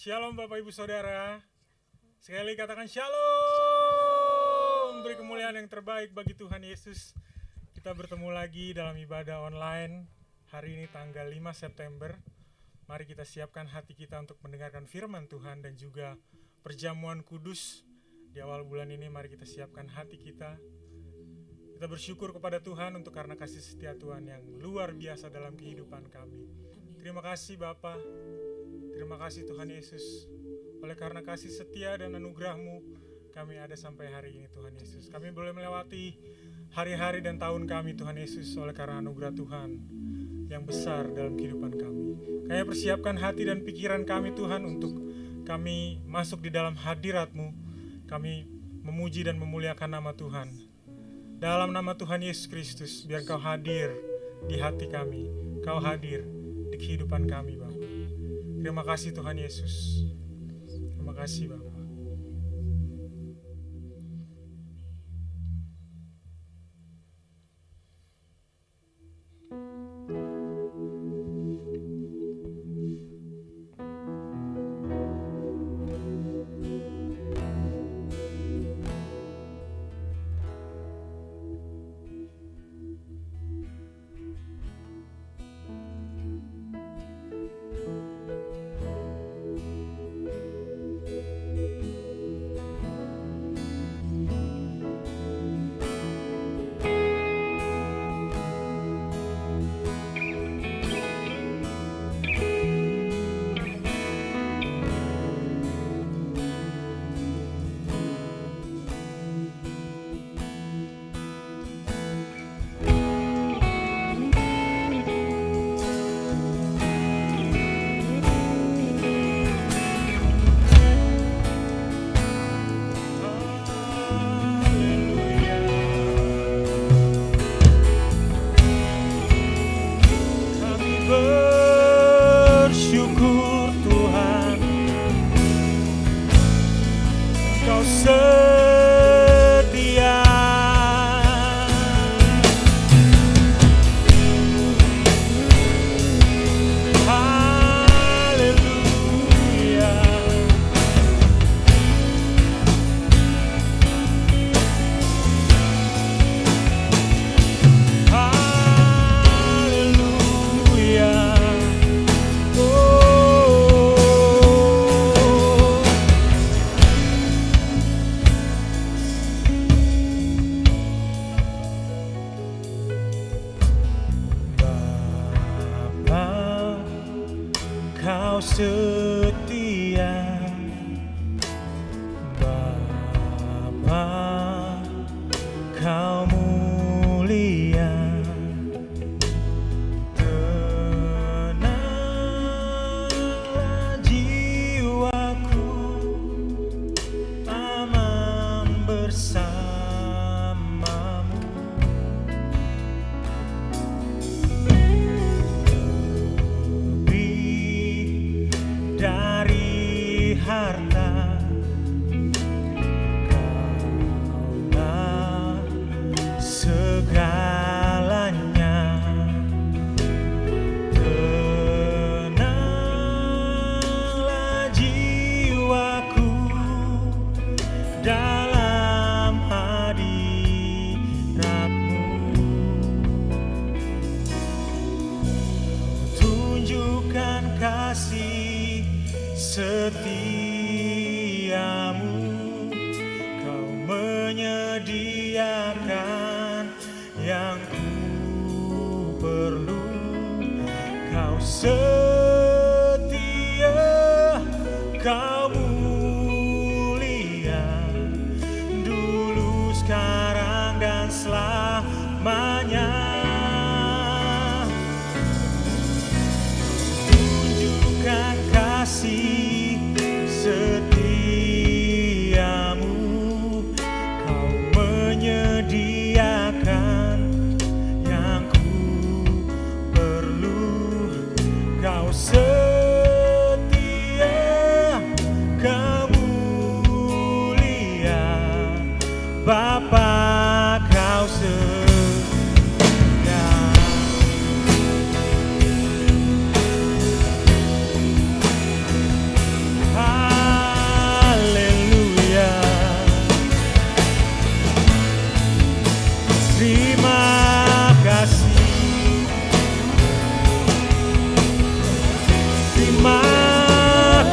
Shalom Bapak Ibu Saudara. Sekali katakan shalom. Beri kemuliaan yang terbaik bagi Tuhan Yesus. Kita bertemu lagi dalam ibadah online. Hari ini tanggal 5 September. Mari kita siapkan hati kita untuk mendengarkan firman Tuhan dan juga perjamuan kudus. Di awal bulan ini mari kita siapkan hati kita. Kita bersyukur kepada Tuhan untuk karena kasih setia Tuhan yang luar biasa dalam kehidupan kami. Terima kasih Bapa. Terima kasih Tuhan Yesus. Oleh karena kasih setia dan anugerah-Mu, kami ada sampai hari ini Tuhan Yesus. Kami boleh melewati hari-hari dan tahun kami Tuhan Yesus oleh karena anugerah Tuhan yang besar dalam kehidupan kami. Kami persiapkan hati dan pikiran kami Tuhan untuk kami masuk di dalam hadirat-Mu. Kami memuji dan memuliakan nama Tuhan. Dalam nama Tuhan Yesus Kristus, biar Kau hadir di hati kami. Kau hadir di kehidupan kami Bapa. Terima kasih Tuhan Yesus. Terima kasih Bapa.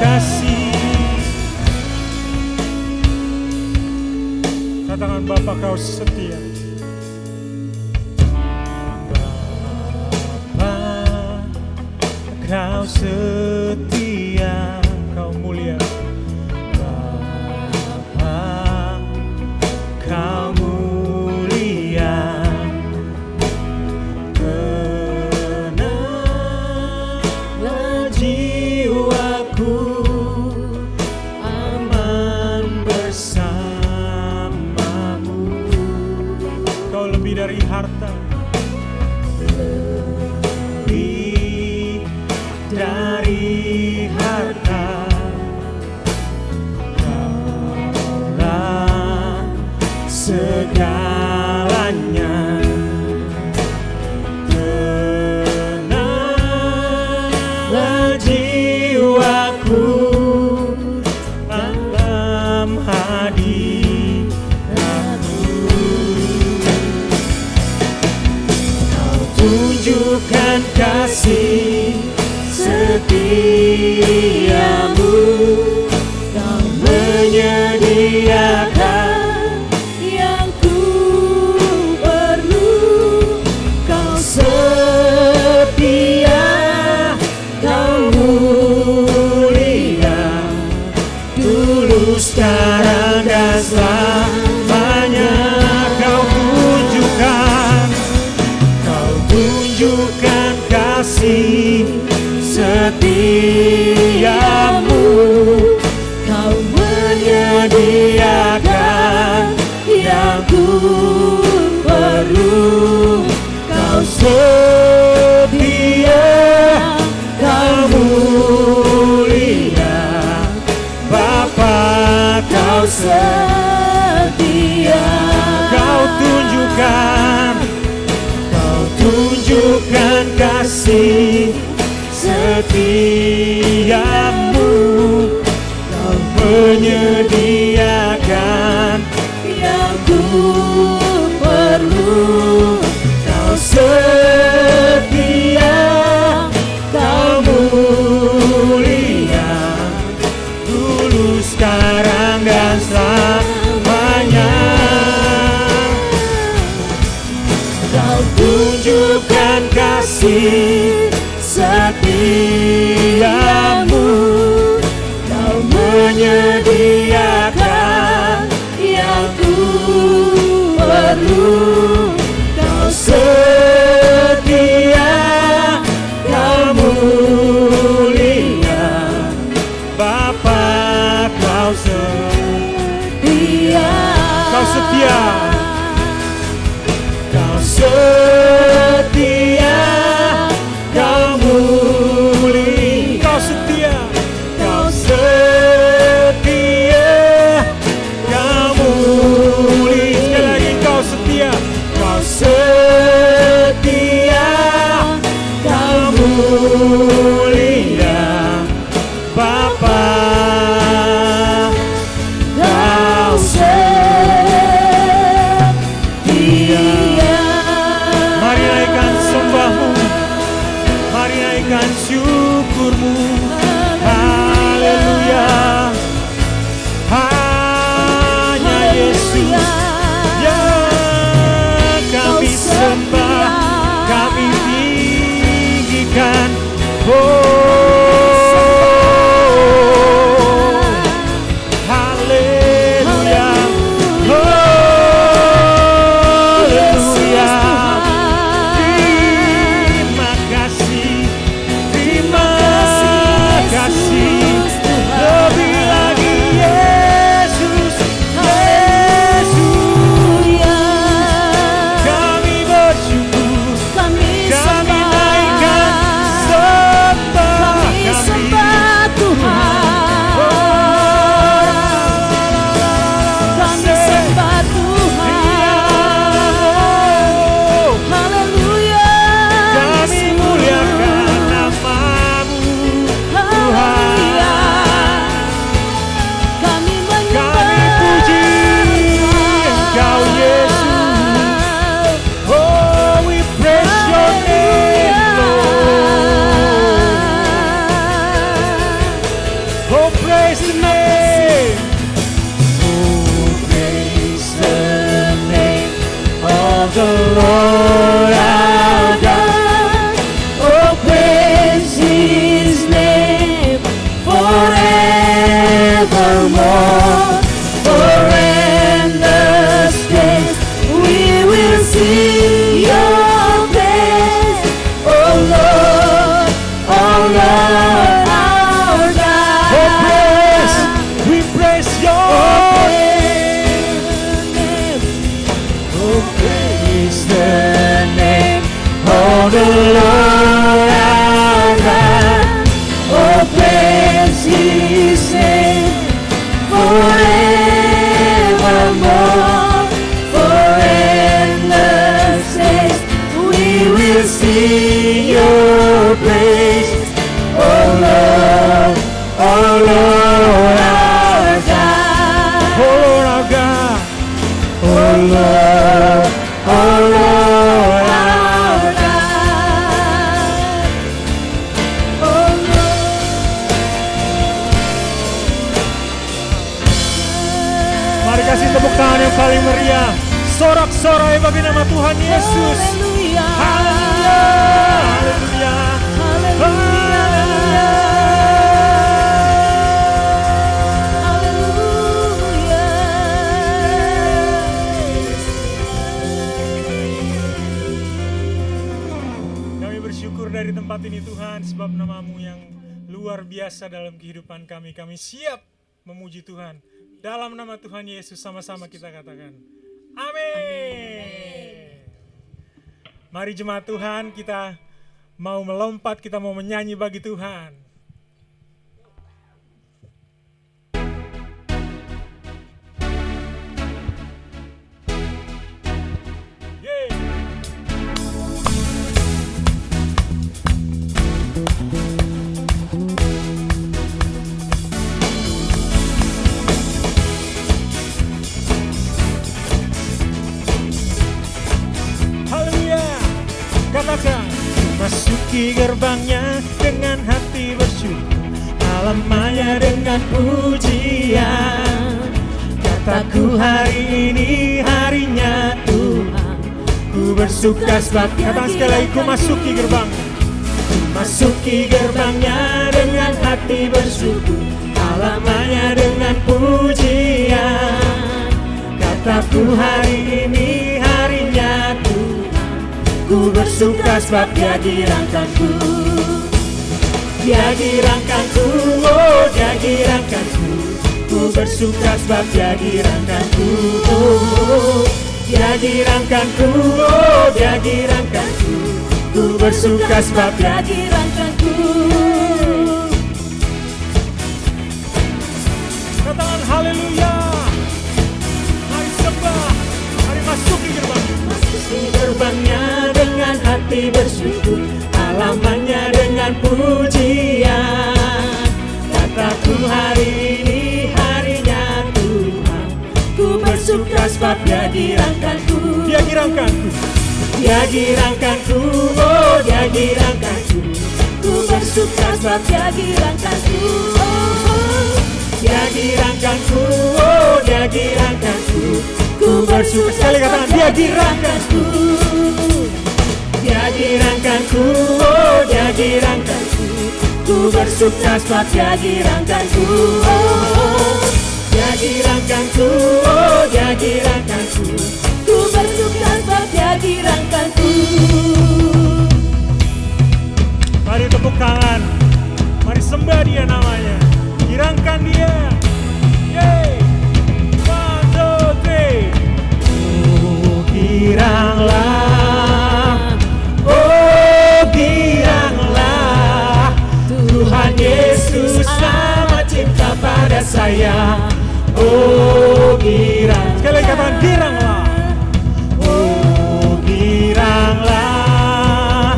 kasih. Katakan Bapa, Kau setia. Bapa, Kau setia, Kau mulia. Bapa, Kau mulia. Tenanglah jiwaku, aman bersamamu. Kau lebih dari harta, lebih dari harta. Kaulah segalanya. Tenanglah jiwaku dalam hadiratmu. Kau tunjukkan kasih setiamu, Kau menyediakan yang ku perlu. Kau setia, Kau mulia, dulu sekarang dan selamanya. Kau tunjukkan kasih setiamu, Kau menyediakan yang ku perlu. Kau setia, Kau mulia, Bapa, Kau setia. Kau tunjukkan kasih setiamu, Kau menyediakan yang ku perlu. Kau setia, Kau mulia, dulu sekarang dan selamanya. Kau tunjukkan kasih setiamu, Kau menyediakan yang ku perlu. Kau setia, Kau mulia, Bapa, Kau setia. Kau setia, Kau setia, Kau mulia. Kau setia, Kau setia, Kau mulia. Sekali lagi, Kau setia, Kau setia, Kau mulia, Bapa, Kau setia. Mari naikkan sembahmu, mari naikkan syukurmu. Haleluya, hanya Yesus yang kami sembah, kami tinggikan. Oh, Oh, praise the name. Oh, praise the name of the Lord our God. Oh, praise His name forevermore. For endless days we will sing Your praise, oh Lord, our God. Oh, praise. We praise Your name. Oh, praise the name of the Lord our God. Oh, praise His name forevermore. For endless days we will sing Your praise, oh Lord, our God. Oh, Lord our God. Oh Lord, our God. Oh Mari kasih tepuk tangan yang paling meriah. Sorak-sorai bagi nama Tuhan Yesus. Haleluya. Haleluya. Haleluya. Haleluya. Kami bersyukur dari tempat ini Tuhan, sebab nama-Mu yang luar biasa dalam kehidupan kami. Kami siap memuji Tuhan. Dalam nama Tuhan Yesus sama-sama kita katakan. Amin. Mari jemaat Tuhan, kita mau melompat, kita mau menyanyi bagi Tuhan. Yeay. Haleluya. Katakan, masuki gerbangnya dengan hati bersyukur, halamannya dengan pujian. Kataku hari ini harinya Tuhan, ku bersuka sebab katakan sekali lagi, ku masuki gerbangnya. Masuki gerbangnya dengan hati bersyukur, halamannya dengan pujian. Kataku hari ini harinya Tuhan, ku bersuka sebab Dia girangkanku. Dia girangkanku, oh Dia girangkanku. Ku bersuka sebab Dia girangkanku. Oh, Dia girangkanku, oh Dia girangkanku. Ku bersuka sebab Dia girangkanku. Katakan haleluya. Mari sembah, mari masuki gerbangnya. Masuki gerbangnya dengan hati bersyukur, halamannya dengan pujian. Kataku hari ini harinya Tuhan, ku bersuka sebab Dia girangkanku. Dia girangkanku. Dia girangkanku, oh Dia girangkanku. Ku bersuka sebab Dia girangkanku. Oh, Dia girangkanku, oh Dia girangkanku. Ku bersuka, sekali katakan, Dia girangkanku. Dia girangkanku, oh Dia girangkanku. Ku bersuka sebab Dia girangkanku. Oh, Dia girangkanku, oh Dia girangkanku. Ku bersuka sebab Dia girangkanku. Mari tepuk tangan, mari sembah Dia namanya, girangkan Dia. Yeay, 1, 2, 3. Oh giranglah, oh giranglah, Tuhan Yesus amat cinta pada saya. Oh girang, sekali lagi katakan giranglah. Oh giranglah,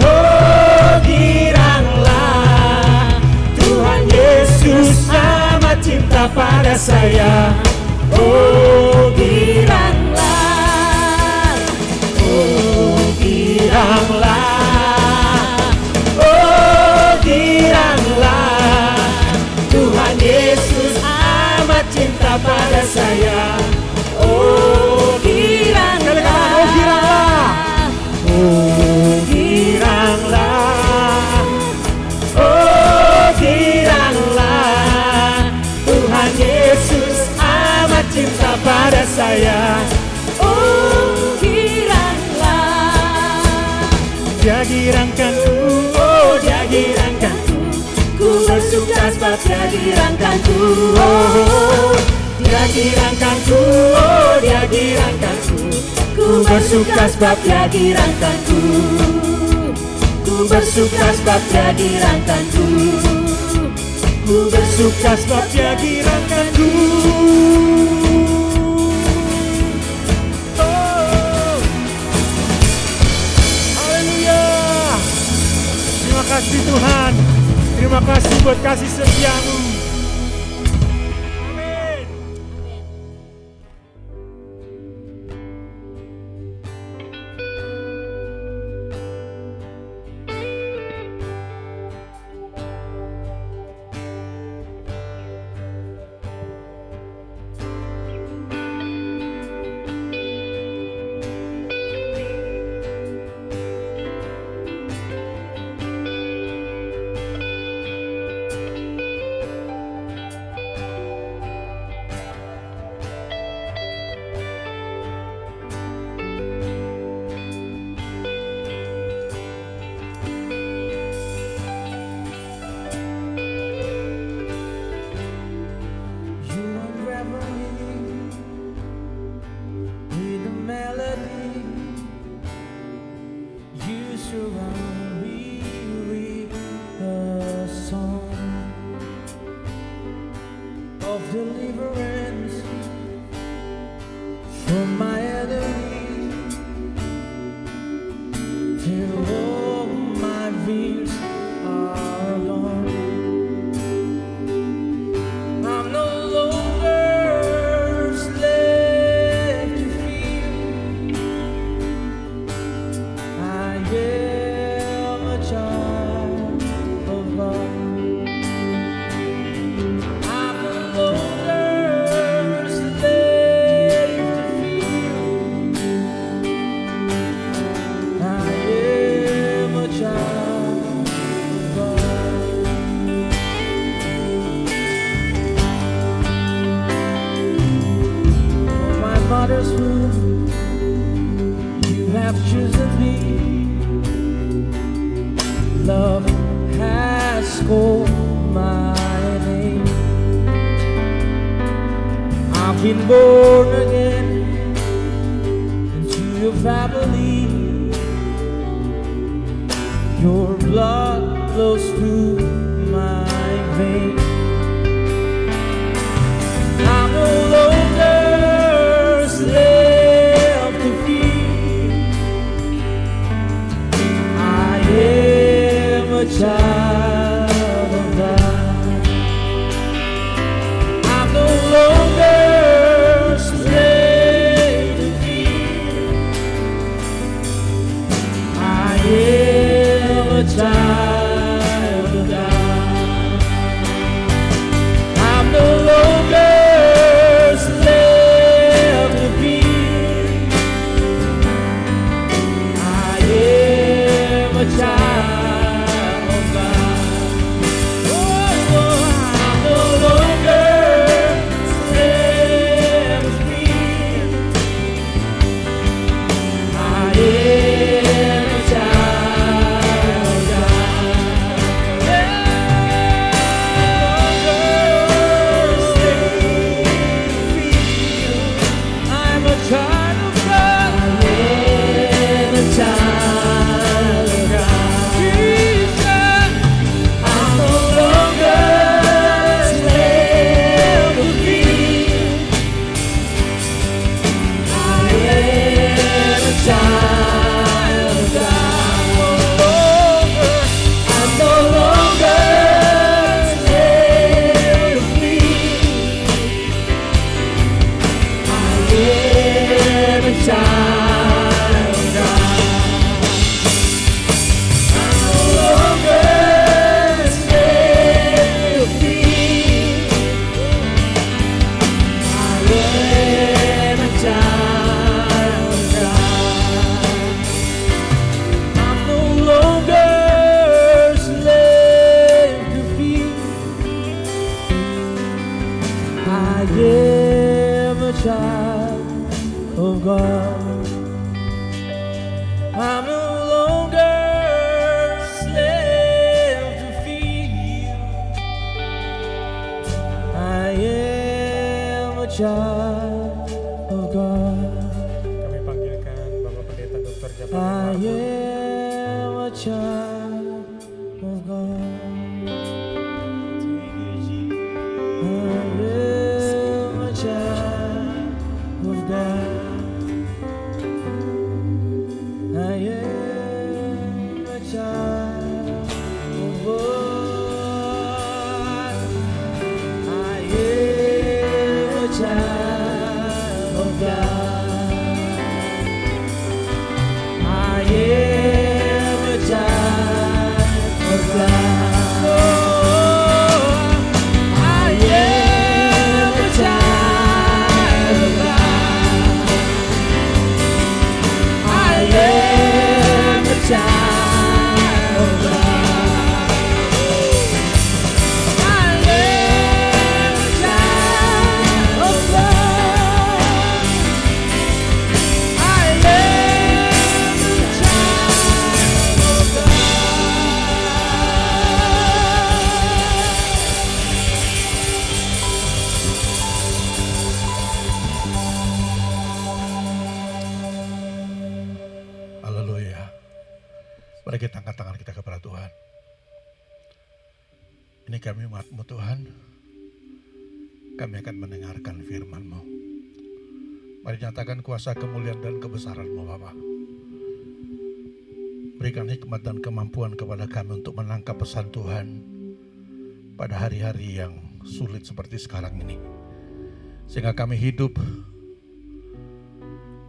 oh giranglah, Tuhan Yesus amat cinta pada saya. Oh giranglah, oh giranglah, oh giranglah, saya. Oh giranglah, Oh giranglah, oh giranglah, Tuhan Yesus amat cinta pada saya. oh giranglah, Dia girangkanku, oh dia girangkanku, ku bersuka sebab dia girangkanku. oh dia girangkanku, oh dia girangkanku, Ku bersuka sebab dia girangkanku. Ku bersuka sebab dia girangkanku. ku bersuka sebab dia girangkanku. Oh, haleluya. Terima kasih Tuhan, terima kasih buat kasih setiamu. Amin. You unravel me with a melody. You surround me with a song of deliverance from my enemies. Till all my fears are gone. I'm no longer slave to fear. I am a child of God. I'm no longer slave to fear. I am a child of God. From my mother's womb, you have chosen me. Love has called my name. I've been born again into your family. Your blood flows through my veins. I'm no longer slave to fear. I am a child of God. I'm no longer slave I am a child of God. I'm no longer a slave to fear. I am a child of God. Kami panggilkan Bapak Pendeta Dr. I Japan am a child of God. I am a child of God. I am a child of God. I am a child of God. I am a child of God. Oh, I am a child of God. I am a child of God. I am a child of God. I am a child of God. Haleluya. Mari kita angkat tangan kita kepada Tuhan. Ini kami umat-Mu Tuhan. Kami akan mendengarkan firman-Mu. Mari nyatakan kuasa, kemuliaan dan kebesaran-Mu Bapa. Berikan hikmat dan kemampuan kepada kami untuk menangkap pesan Tuhan pada hari-hari yang sulit seperti sekarang ini. Sehingga kami hidup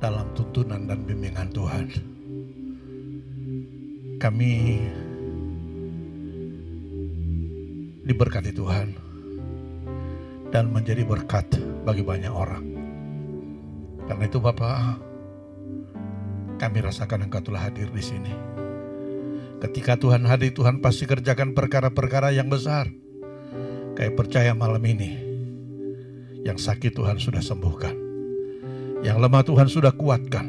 dalam tuntunan dan bimbingan Tuhan. Kami diberkati Tuhan dan menjadi berkat bagi banyak orang. Karena itu Bapa, kami rasakan Engkau telah hadir di sini. Ketika Tuhan hadir, Tuhan pasti kerjakan perkara-perkara yang besar. Kami percaya malam ini, yang sakit Tuhan sudah sembuhkan, yang lemah Tuhan sudah kuatkan,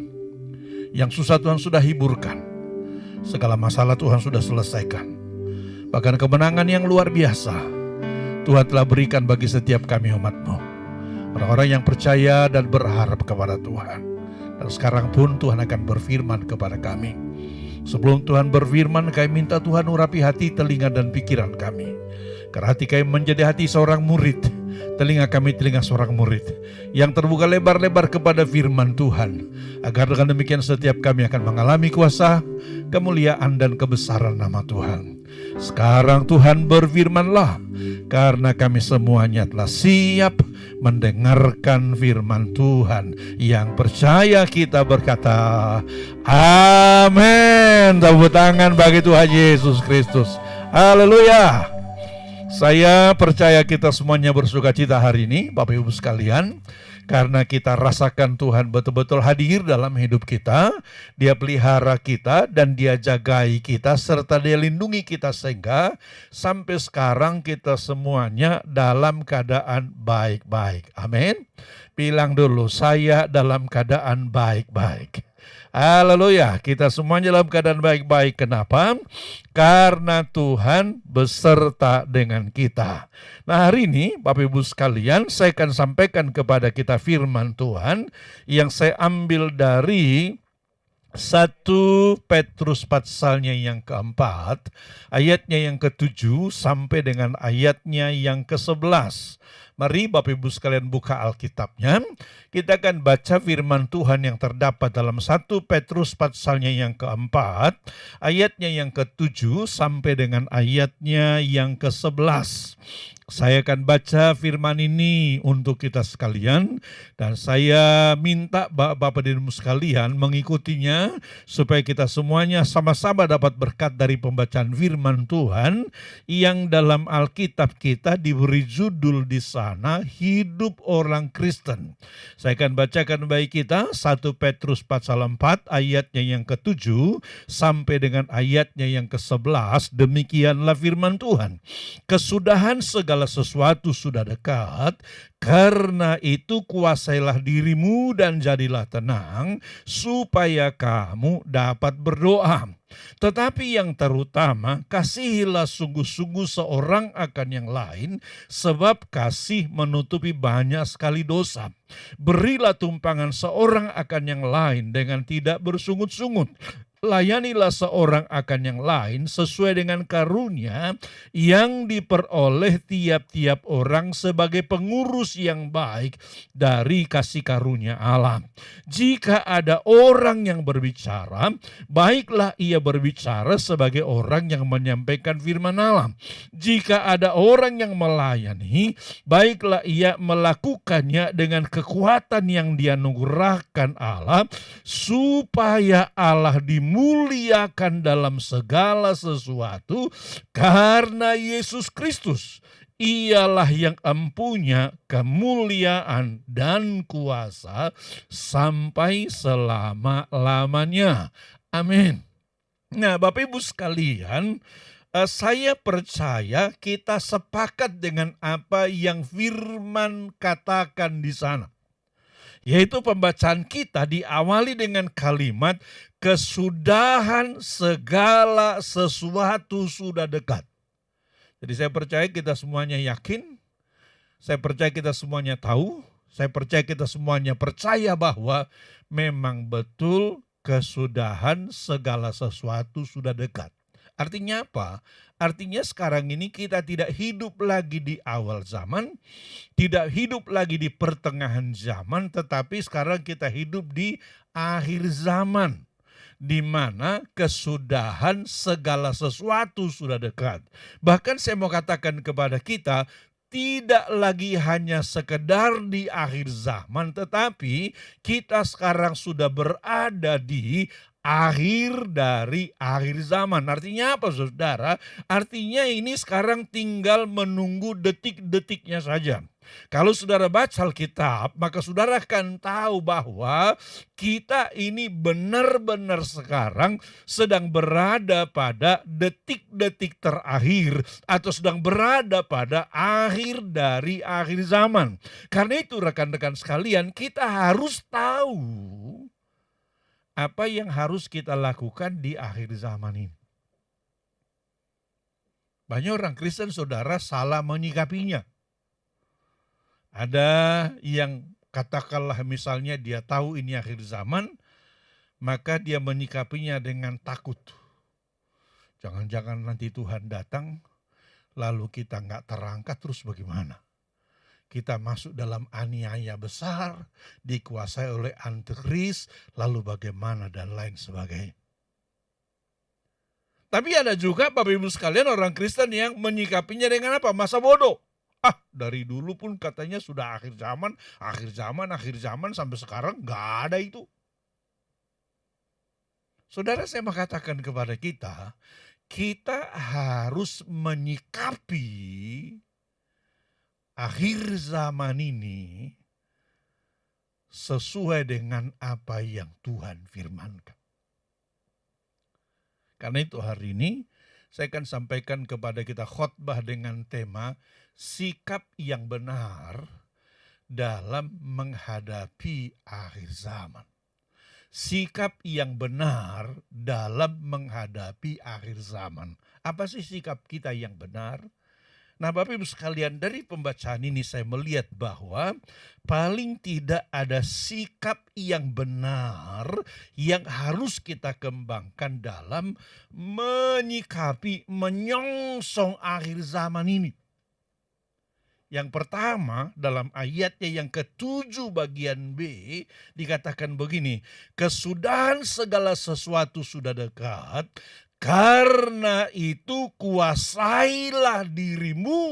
yang susah Tuhan sudah hiburkan. Segala masalah Tuhan sudah selesaikan. Bahkan kemenangan yang luar biasa Tuhan telah berikan bagi setiap kami umat-Mu. Orang-orang yang percaya dan berharap kepada Tuhan. Dan sekarang pun Tuhan akan berfirman kepada kami. Sebelum Tuhan berfirman, kami minta Tuhan urapi hati, telinga dan pikiran kami. Karena hati kami menjadi hati seorang murid, telinga kami telinga seorang murid yang terbuka lebar-lebar kepada firman Tuhan, agar dengan demikian setiap kami akan mengalami kuasa, kemuliaan dan kebesaran nama Tuhan. Sekarang Tuhan berfirmanlah, karena kami semuanya telah siap mendengarkan firman Tuhan. Yang percaya kita berkata amin. Tepuk tangan bagi Tuhan Yesus Kristus. Haleluya. Saya percaya kita semuanya bersuka cita hari ini, Bapak Ibu sekalian, karena kita rasakan Tuhan betul-betul hadir dalam hidup kita. Dia pelihara kita dan Dia jagai kita serta Dia lindungi kita sehingga sampai sekarang kita semuanya dalam keadaan baik-baik. Amin. Bilang dulu, saya dalam keadaan baik-baik. Haleluya, kita semuanya dalam keadaan baik-baik. Kenapa? Karena Tuhan beserta dengan kita. Nah, hari ini Bapak Ibu sekalian, saya akan sampaikan kepada kita firman Tuhan yang saya ambil dari 1 Petrus pasalnya yang keempat, ayatnya yang ke-7 sampai dengan ayatnya yang ke-11. Mari Bapak Ibu sekalian buka Alkitabnya. Kita akan baca firman Tuhan yang terdapat dalam 1 Petrus pasalnya yang keempat, ayatnya yang ke-7 sampai dengan ayatnya yang ke-11. Saya akan baca firman ini untuk kita sekalian, dan saya minta Bapak dan Ibu sekalian mengikutinya supaya kita semuanya sama-sama dapat berkat dari pembacaan firman Tuhan yang dalam Alkitab kita diberi judul di sana, Hidup Orang Kristen. Saya akan bacakan bagi kita 1 Petrus pasal 4 ayatnya yang ke-7 sampai dengan ayatnya yang ke-11. Demikianlah firman Tuhan. Kesudahan segala segala sesuatu sudah dekat. Karena itu kuasailah dirimu dan jadilah tenang, supaya kamu dapat berdoa. Tetapi yang terutama, kasihilah sungguh-sungguh seorang akan yang lain, sebab kasih menutupi banyak sekali dosa. Berilah tumpangan seorang akan yang lain dengan tidak bersungut-sungut. Layanilah seorang akan yang lain sesuai dengan karunia yang diperoleh tiap-tiap orang sebagai pengurus yang baik dari kasih karunia Allah. Jika ada orang yang berbicara, baiklah ia berbicara sebagai orang yang menyampaikan firman Allah. Jika ada orang yang melayani, baiklah ia melakukannya dengan kekuatan yang dianugerahkan Allah, supaya Allah dimuliakan dalam segala sesuatu karena Yesus Kristus. Ialah yang empunya kemuliaan dan kuasa sampai selama-lamanya. Amin. Nah, Bapak Ibu sekalian, saya percaya kita sepakat dengan apa yang firman katakan di sana. Yaitu pembacaan kita diawali dengan kalimat kesudahan segala sesuatu sudah dekat. Jadi saya percaya kita semuanya yakin, saya percaya kita semuanya tahu, saya percaya kita semuanya percaya bahwa memang betul kesudahan segala sesuatu sudah dekat. Artinya apa? Artinya sekarang ini kita tidak hidup lagi di awal zaman, tidak hidup lagi di pertengahan zaman, tetapi sekarang kita hidup di akhir zaman, di mana kesudahan segala sesuatu sudah dekat. Bahkan saya mau katakan kepada kita, tidak lagi hanya sekedar di akhir zaman, tetapi kita sekarang sudah berada di akhir dari akhir zaman. Artinya apa, saudara? Artinya ini sekarang tinggal menunggu detik-detiknya saja. Kalau saudara baca Alkitab, maka saudara akan tahu bahwa kita ini benar-benar sekarang sedang berada pada detik-detik terakhir atau sedang berada pada akhir dari akhir zaman. Karena itu rekan-rekan sekalian, kita harus tahu apa yang harus kita lakukan di akhir zaman ini. Banyak orang Kristen, saudara, salah menyikapinya. Ada yang katakanlah misalnya dia tahu ini akhir zaman, maka dia menyikapinya dengan takut. Jangan-jangan nanti Tuhan datang, lalu kita nggak terangkat, terus bagaimana? Kita masuk dalam aniaya besar, dikuasai oleh antikris, lalu bagaimana dan lain sebagainya. Tapi ada juga Bapak Ibu sekalian orang Kristen yang menyikapinya dengan apa? Masa bodoh. Dari dulu pun katanya sudah akhir zaman sampai sekarang nggak ada itu. Saudara, saya mau katakan kepada kita, kita harus menyikapi akhir zaman ini sesuai dengan apa yang Tuhan firmankan. Karena itu hari ini saya akan sampaikan kepada kita khotbah dengan tema sikap yang benar dalam menghadapi akhir zaman. Sikap yang benar dalam menghadapi akhir zaman. Apa sih sikap kita yang benar? Nah, Bapak Ibu sekalian, dari pembacaan ini saya melihat bahwa paling tidak ada sikap yang benar yang harus kita kembangkan dalam menyikapi, menyongsong akhir zaman ini. Yang pertama, dalam ayatnya yang ke-7 bagian B dikatakan begini, kesudahan segala sesuatu sudah dekat. Karena itu kuasailah dirimu,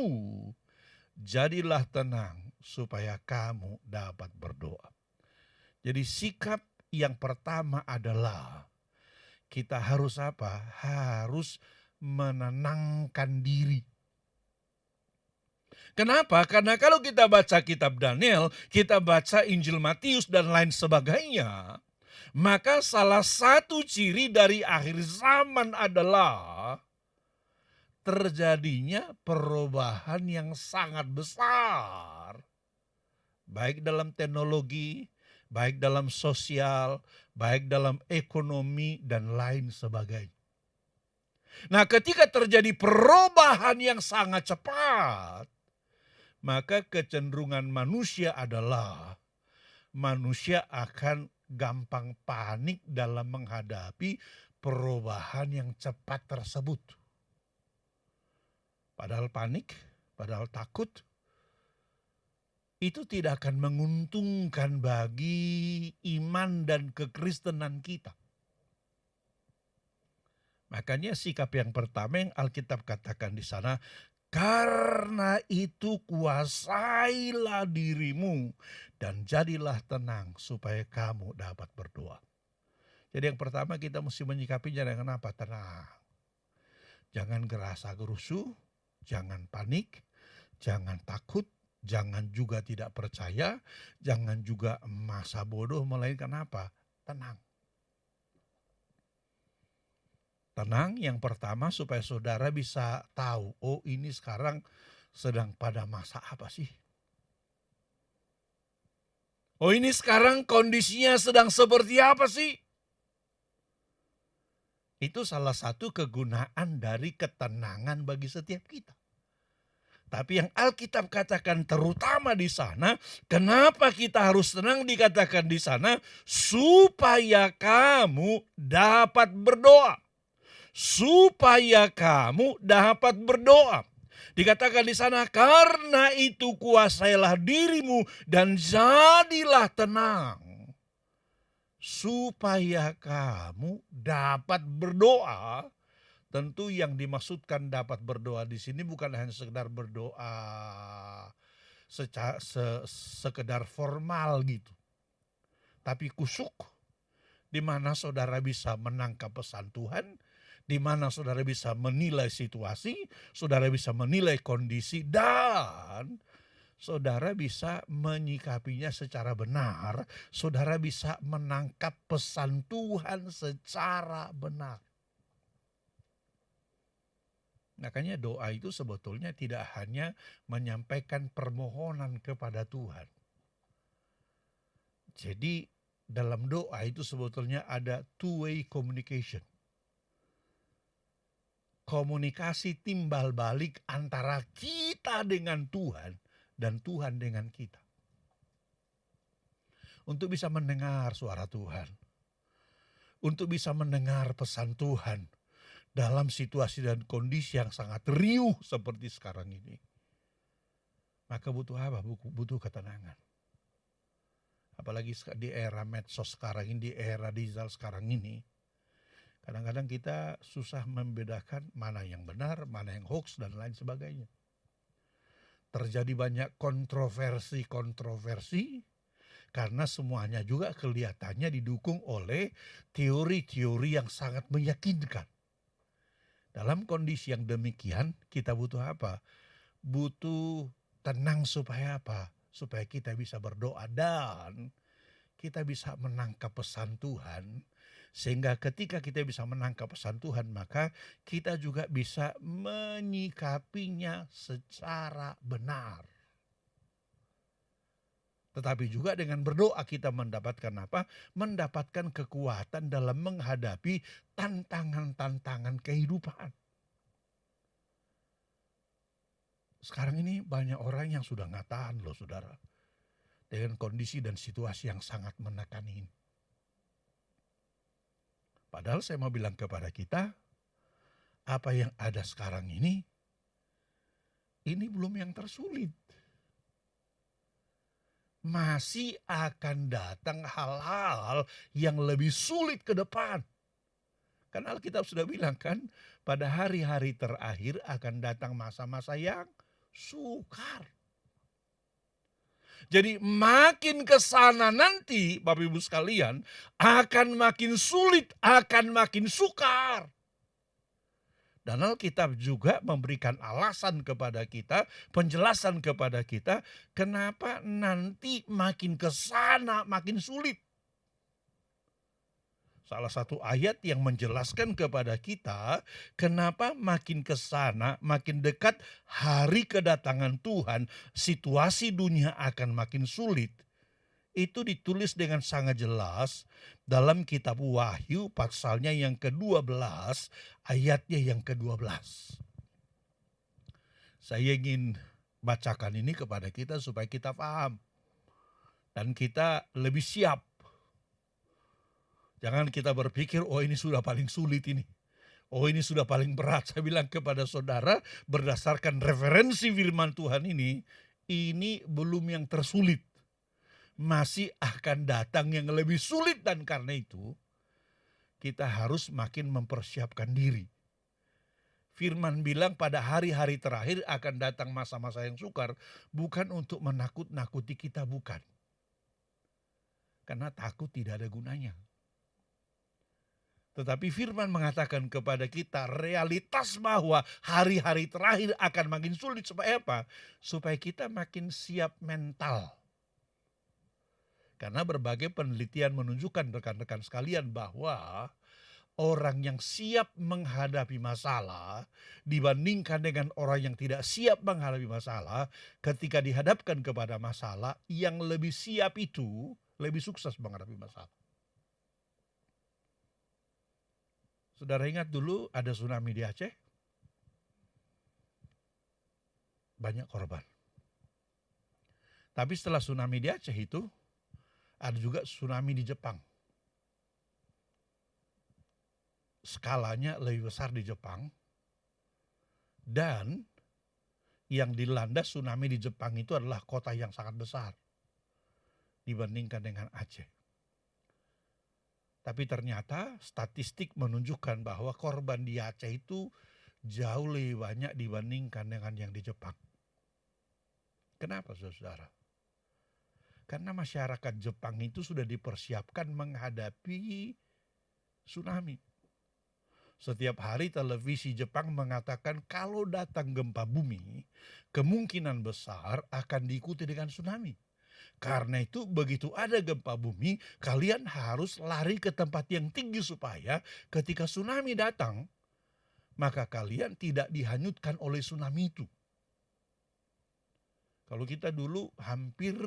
jadilah tenang supaya kamu dapat berdoa. Jadi sikap yang pertama adalah kita harus apa? Harus menenangkan diri. Kenapa? Karena kalau kita baca kitab Daniel, kita baca Injil Matius dan lain sebagainya, maka salah satu ciri dari akhir zaman adalah terjadinya perubahan yang sangat besar. Baik dalam teknologi, baik dalam sosial, baik dalam ekonomi, dan lain sebagainya. Nah, ketika terjadi perubahan yang sangat cepat, maka kecenderungan manusia adalah manusia akan gampang panik dalam menghadapi perubahan yang cepat tersebut. Padahal panik, padahal takut, itu tidak akan menguntungkan bagi iman dan kekristenan kita. Makanya sikap yang pertama yang Alkitab katakan di sana, karena itu kuasailah dirimu dan jadilah tenang supaya kamu dapat berdoa. Jadi yang pertama kita mesti menyikapinya dengan apa? Tenang. Jangan gerasa gerusu, jangan panik, jangan takut, jangan juga tidak percaya, jangan juga masa bodoh, melainkan apa? Tenang. Tenang yang pertama supaya saudara bisa tahu, oh ini sekarang sedang pada masa apa sih? Oh ini sekarang kondisinya sedang seperti apa sih? Itu salah satu kegunaan dari ketenangan bagi setiap kita. Tapi yang Alkitab katakan terutama di sana, kenapa kita harus tenang dikatakan di sana? Supaya kamu dapat berdoa. Supaya kamu dapat berdoa. Dikatakan di sana, karena itu kuasailah dirimu dan jadilah tenang. Supaya kamu dapat berdoa. Tentu yang dimaksudkan dapat berdoa di sini bukan hanya sekedar berdoa sekedar formal gitu. Tapi kusuk, di mana saudara bisa menangkap pesan Tuhan, di mana saudara bisa menilai situasi, saudara bisa menilai kondisi, dan saudara bisa menyikapinya secara benar, saudara bisa menangkap pesan Tuhan secara benar. Makanya doa itu sebetulnya tidak hanya menyampaikan permohonan kepada Tuhan. Jadi dalam doa itu sebetulnya ada two-way communication. Komunikasi timbal balik antara kita dengan Tuhan dan Tuhan dengan kita. Untuk bisa mendengar suara Tuhan. Untuk bisa mendengar pesan Tuhan. Dalam situasi dan kondisi yang sangat riuh seperti sekarang ini. Maka butuh apa? Butuh ketenangan. Apalagi di era medsos sekarang ini, di era digital sekarang ini. Kadang-kadang kita susah membedakan mana yang benar, mana yang hoax, dan lain sebagainya. Terjadi banyak kontroversi karena semuanya juga kelihatannya didukung oleh teori-teori yang sangat meyakinkan. Dalam kondisi yang demikian, kita butuh apa? Butuh tenang supaya apa? Supaya kita bisa berdoa dan kita bisa menangkap pesan Tuhan. Sehingga ketika kita bisa menangkap pesan Tuhan, maka kita juga bisa menyikapinya secara benar. Tetapi juga dengan berdoa kita mendapatkan apa? Mendapatkan kekuatan dalam menghadapi tantangan-tantangan kehidupan. Sekarang ini banyak orang yang sudah nggak tahan loh saudara. Dengan kondisi dan situasi yang sangat menekan ini. Padahal saya mau bilang kepada kita, apa yang ada sekarang ini belum yang tersulit. Masih akan datang hal-hal yang lebih sulit ke depan. Karena Alkitab sudah bilang kan, pada hari-hari terakhir akan datang masa-masa yang sukar. Jadi makin ke sana nanti, Bapak Ibu sekalian, akan makin sulit, akan makin sukar. Dan Alkitab juga memberikan alasan kepada kita, penjelasan kepada kita, kenapa nanti makin ke sana makin sulit. Salah satu ayat yang menjelaskan kepada kita kenapa makin ke sana, makin dekat hari kedatangan Tuhan, situasi dunia akan makin sulit. Itu ditulis dengan sangat jelas dalam kitab Wahyu pasalnya yang ke-12, ayatnya yang ke-12. Saya ingin bacakan ini kepada kita supaya kita paham dan kita lebih siap. Jangan kita berpikir, oh ini sudah paling sulit ini. Oh ini sudah paling berat. Saya bilang kepada saudara, berdasarkan referensi firman Tuhan ini belum yang tersulit. Masih akan datang yang lebih sulit, dan karena itu kita harus makin mempersiapkan diri. Firman bilang pada hari-hari terakhir akan datang masa-masa yang sukar, bukan untuk menakut-nakuti kita, bukan. Karena takut tidak ada gunanya. Tetapi firman mengatakan kepada kita realitas bahwa hari-hari terakhir akan makin sulit. Supaya apa? Supaya kita makin siap mental. Karena berbagai penelitian menunjukkan rekan-rekan sekalian bahwa orang yang siap menghadapi masalah dibandingkan dengan orang yang tidak siap menghadapi masalah, ketika dihadapkan kepada masalah, yang lebih siap itu lebih sukses menghadapi masalah. Saudara ingat dulu ada tsunami di Aceh? Banyak korban. Tapi setelah tsunami di Aceh itu, ada juga tsunami di Jepang. Skalanya lebih besar di Jepang. Dan yang dilanda tsunami di Jepang itu adalah kota yang sangat besar dibandingkan dengan Aceh. Tapi ternyata statistik menunjukkan bahwa korban di Aceh itu jauh lebih banyak dibandingkan dengan yang di Jepang. Kenapa saudara? Karena masyarakat Jepang itu sudah dipersiapkan menghadapi tsunami. Setiap hari televisi Jepang mengatakan kalau datang gempa bumi, kemungkinan besar akan diikuti dengan tsunami. Karena itu begitu ada gempa bumi, kalian harus lari ke tempat yang tinggi supaya ketika tsunami datang, maka kalian tidak dihanyutkan oleh tsunami itu. Kalau kita dulu hampir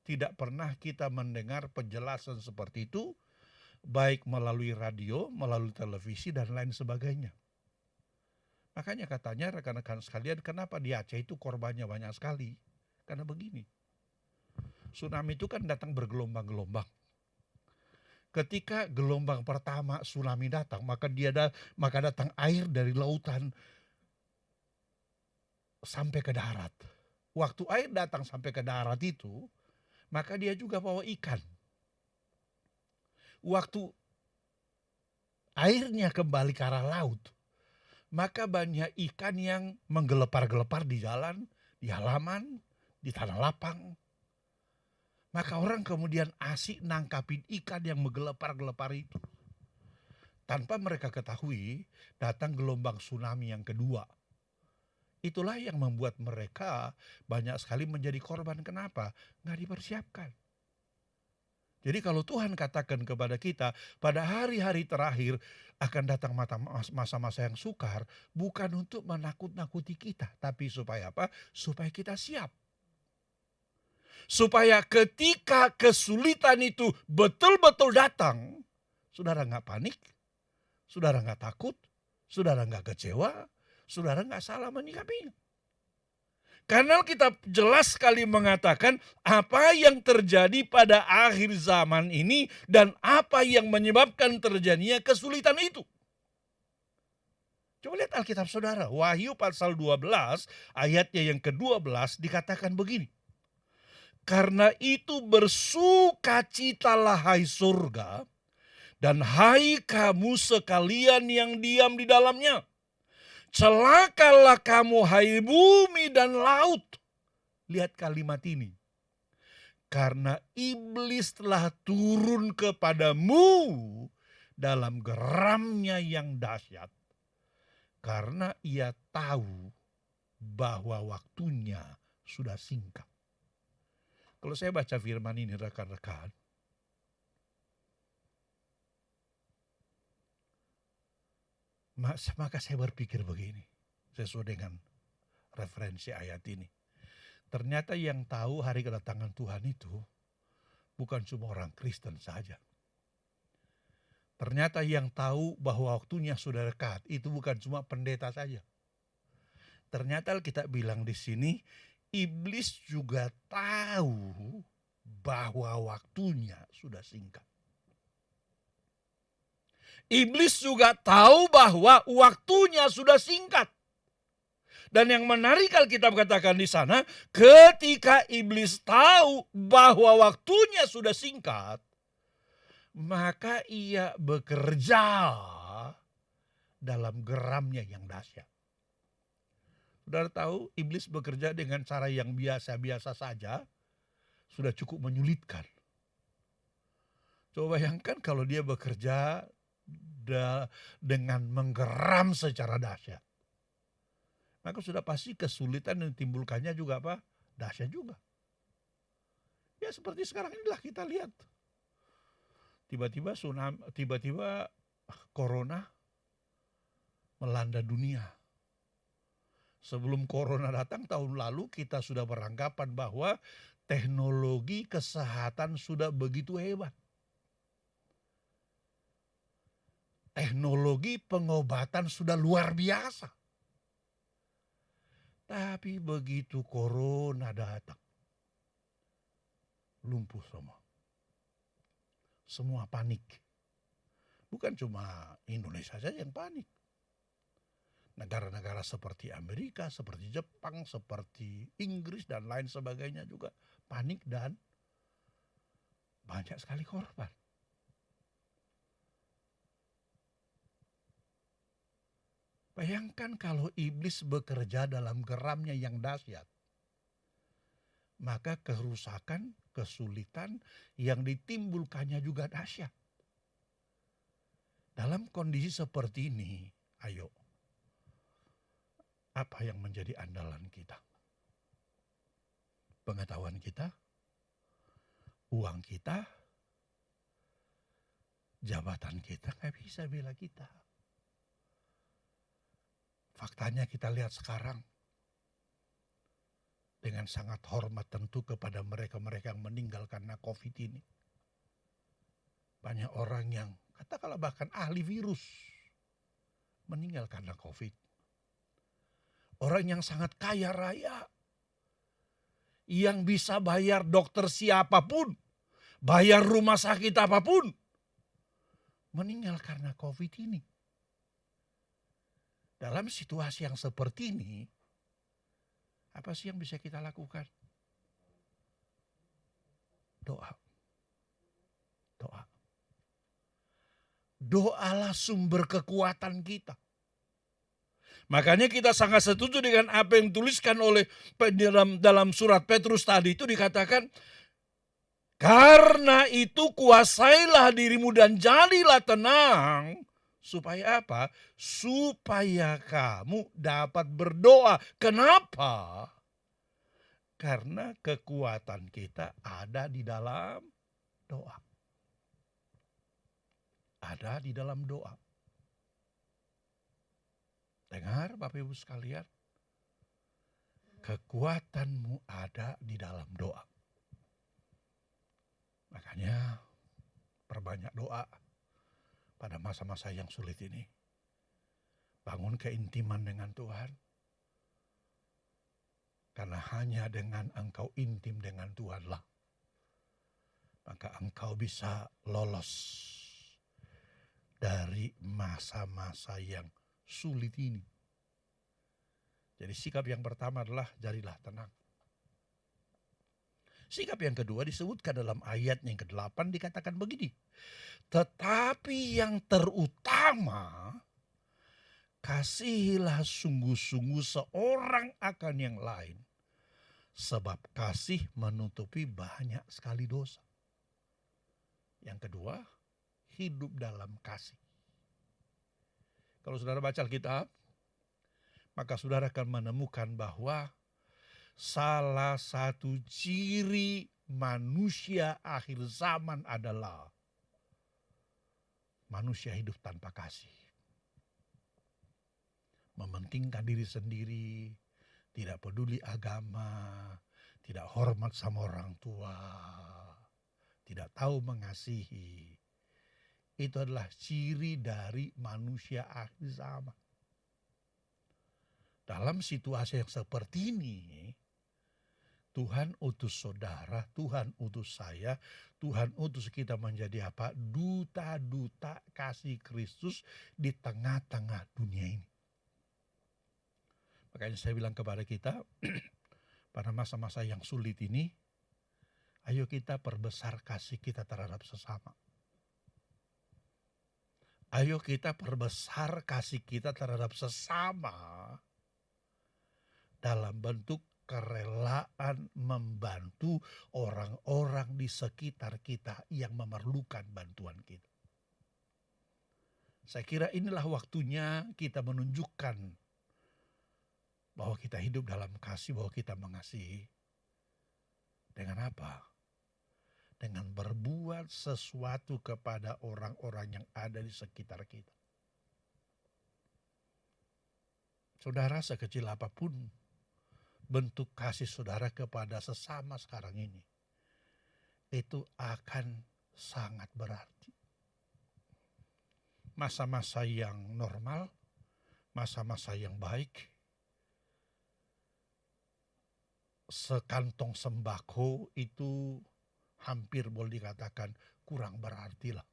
tidak pernah kita mendengar penjelasan seperti itu, baik melalui radio, melalui televisi, dan lain sebagainya. Makanya katanya rekan-rekan sekalian, kenapa di Aceh itu korbannya banyak sekali? Karena begini. Tsunami itu kan datang bergelombang-gelombang. Ketika gelombang pertama tsunami datang, maka datang air dari lautan sampai ke darat. Waktu air datang sampai ke darat itu, maka dia juga bawa ikan. Waktu airnya kembali ke arah laut, maka banyak ikan yang menggelepar-gelepar di jalan, di halaman, di tanah lapang. Maka orang kemudian asik nangkapin ikan yang menggelepar-gelepar itu. Tanpa mereka ketahui, datang gelombang tsunami yang kedua. Itulah yang membuat mereka banyak sekali menjadi korban. Kenapa? Nggak dipersiapkan. Jadi kalau Tuhan katakan kepada kita, pada hari-hari terakhir akan datang masa-masa yang sukar, bukan untuk menakut-nakuti kita, tapi supaya apa? Supaya kita siap. Supaya ketika kesulitan itu betul-betul datang, saudara nggak panik, saudara nggak takut, saudara nggak kecewa, saudara nggak salah menyikapinya. Karena kita jelas sekali mengatakan apa yang terjadi pada akhir zaman ini dan apa yang menyebabkan terjadinya kesulitan itu. Coba lihat Alkitab saudara, Wahyu pasal 12 ayatnya yang ke-12 dikatakan begini. Karena itu bersukacitalah hai surga, dan hai kamu sekalian yang diam di dalamnya. Celakalah kamu hai bumi dan laut. Lihat kalimat ini. Karena iblis telah turun kepadamu dalam geramnya yang dahsyat. Karena ia tahu bahwa waktunya sudah singkat. Kalau saya baca firman ini rekan-rekan, Maka saya berpikir begini, sesuai dengan referensi ayat ini. Ternyata yang tahu hari kedatangan Tuhan itu bukan cuma orang Kristen saja. Ternyata yang tahu bahwa waktunya sudah dekat itu bukan cuma pendeta saja. Ternyata kita bilang di sini, iblis juga tahu bahwa waktunya sudah singkat. Iblis juga tahu bahwa waktunya sudah singkat. Dan yang menarik Alkitab katakan di sana, ketika iblis tahu bahwa waktunya sudah singkat, maka ia bekerja dalam geramnya yang dahsyat. Saudara tahu, iblis bekerja dengan cara yang biasa-biasa saja, sudah cukup menyulitkan. Coba bayangkan kalau dia bekerja dengan menggeram secara dahsyat. Maka sudah pasti kesulitan yang ditimbulkannya juga apa? Dahsyat juga. Ya seperti sekarang inilah kita lihat. Tiba-tiba tsunami, tiba-tiba corona melanda dunia. Sebelum corona datang tahun lalu kita sudah beranggapan bahwa teknologi kesehatan sudah begitu hebat. Teknologi pengobatan sudah luar biasa. Tapi begitu corona datang, lumpuh semua. Semua panik. Bukan cuma Indonesia saja yang panik. Negara-negara seperti Amerika, seperti Jepang, seperti Inggris dan lain sebagainya juga panik dan banyak sekali korban. Bayangkan kalau iblis bekerja dalam geramnya yang dahsyat. Maka kerusakan, kesulitan yang ditimbulkannya juga dahsyat. Dalam kondisi seperti ini, ayo. Apa yang menjadi andalan kita? Pengetahuan kita? Uang kita? Jabatan kita? Nggak bisa bela kita. Faktanya kita lihat sekarang dengan sangat hormat tentu kepada mereka-mereka yang meninggal karena COVID ini. Banyak orang yang katakanlah bahkan ahli virus meninggal karena COVID. Orang yang sangat kaya raya yang bisa bayar dokter siapapun, bayar rumah sakit apapun, meninggal karena COVID ini. Dalam situasi yang seperti ini, apa sih yang bisa kita lakukan? Doa. Doa. Doalah sumber kekuatan kita. Makanya kita sangat setuju dengan apa yang dituliskan oleh dalam surat Petrus tadi itu dikatakan, karena itu kuasailah dirimu dan jadilah tenang. Supaya apa? Supaya kamu dapat berdoa. Kenapa? Karena kekuatan kita ada di dalam doa. Ada di dalam doa. Dengar Bapak Ibu sekalian. Kekuatanmu ada di dalam doa. Makanya perbanyak doa. Pada masa-masa yang sulit ini, bangun keintiman dengan Tuhan. Karena hanya dengan engkau intim dengan Tuhanlah, maka engkau bisa lolos dari masa-masa yang sulit ini. Jadi sikap yang pertama adalah jadilah tenang. Sikap yang kedua disebutkan dalam ayat yang ke-8 dikatakan begini. Tetapi yang terutama, kasihilah sungguh-sungguh seorang akan yang lain. Sebab kasih menutupi banyak sekali dosa. Yang kedua, hidup dalam kasih. Kalau saudara baca Alkitab, maka saudara akan menemukan bahwa salah satu ciri manusia akhir zaman adalah manusia hidup tanpa kasih. mementingkan diri sendiri, tidak peduli agama, tidak hormat sama orang tua, tidak tahu mengasihi. Itu adalah ciri dari manusia akhir zaman. Dalam situasi yang seperti ini, Tuhan utus saudara, Tuhan utus saya, Tuhan utus kita menjadi apa? Duta-duta kasih Kristus di tengah-tengah dunia ini. Makanya saya bilang kepada kita, pada masa-masa yang sulit ini, ayo kita perbesar kasih kita terhadap sesama. Ayo kita perbesar kasih kita terhadap sesama dalam bentuk kerelaan membantu orang-orang di sekitar kita yang memerlukan bantuan kita. Saya kira inilah waktunya kita menunjukkan bahwa kita hidup dalam kasih, bahwa kita mengasihi. Dengan apa? Dengan berbuat sesuatu kepada orang-orang yang ada di sekitar kita. Saudara, sekecil apapun bentuk kasih saudara kepada sesama sekarang ini, itu akan sangat berarti. Masa-masa yang normal, masa-masa yang baik, sekantong sembako itu hampir boleh dikatakan kurang berarti lah.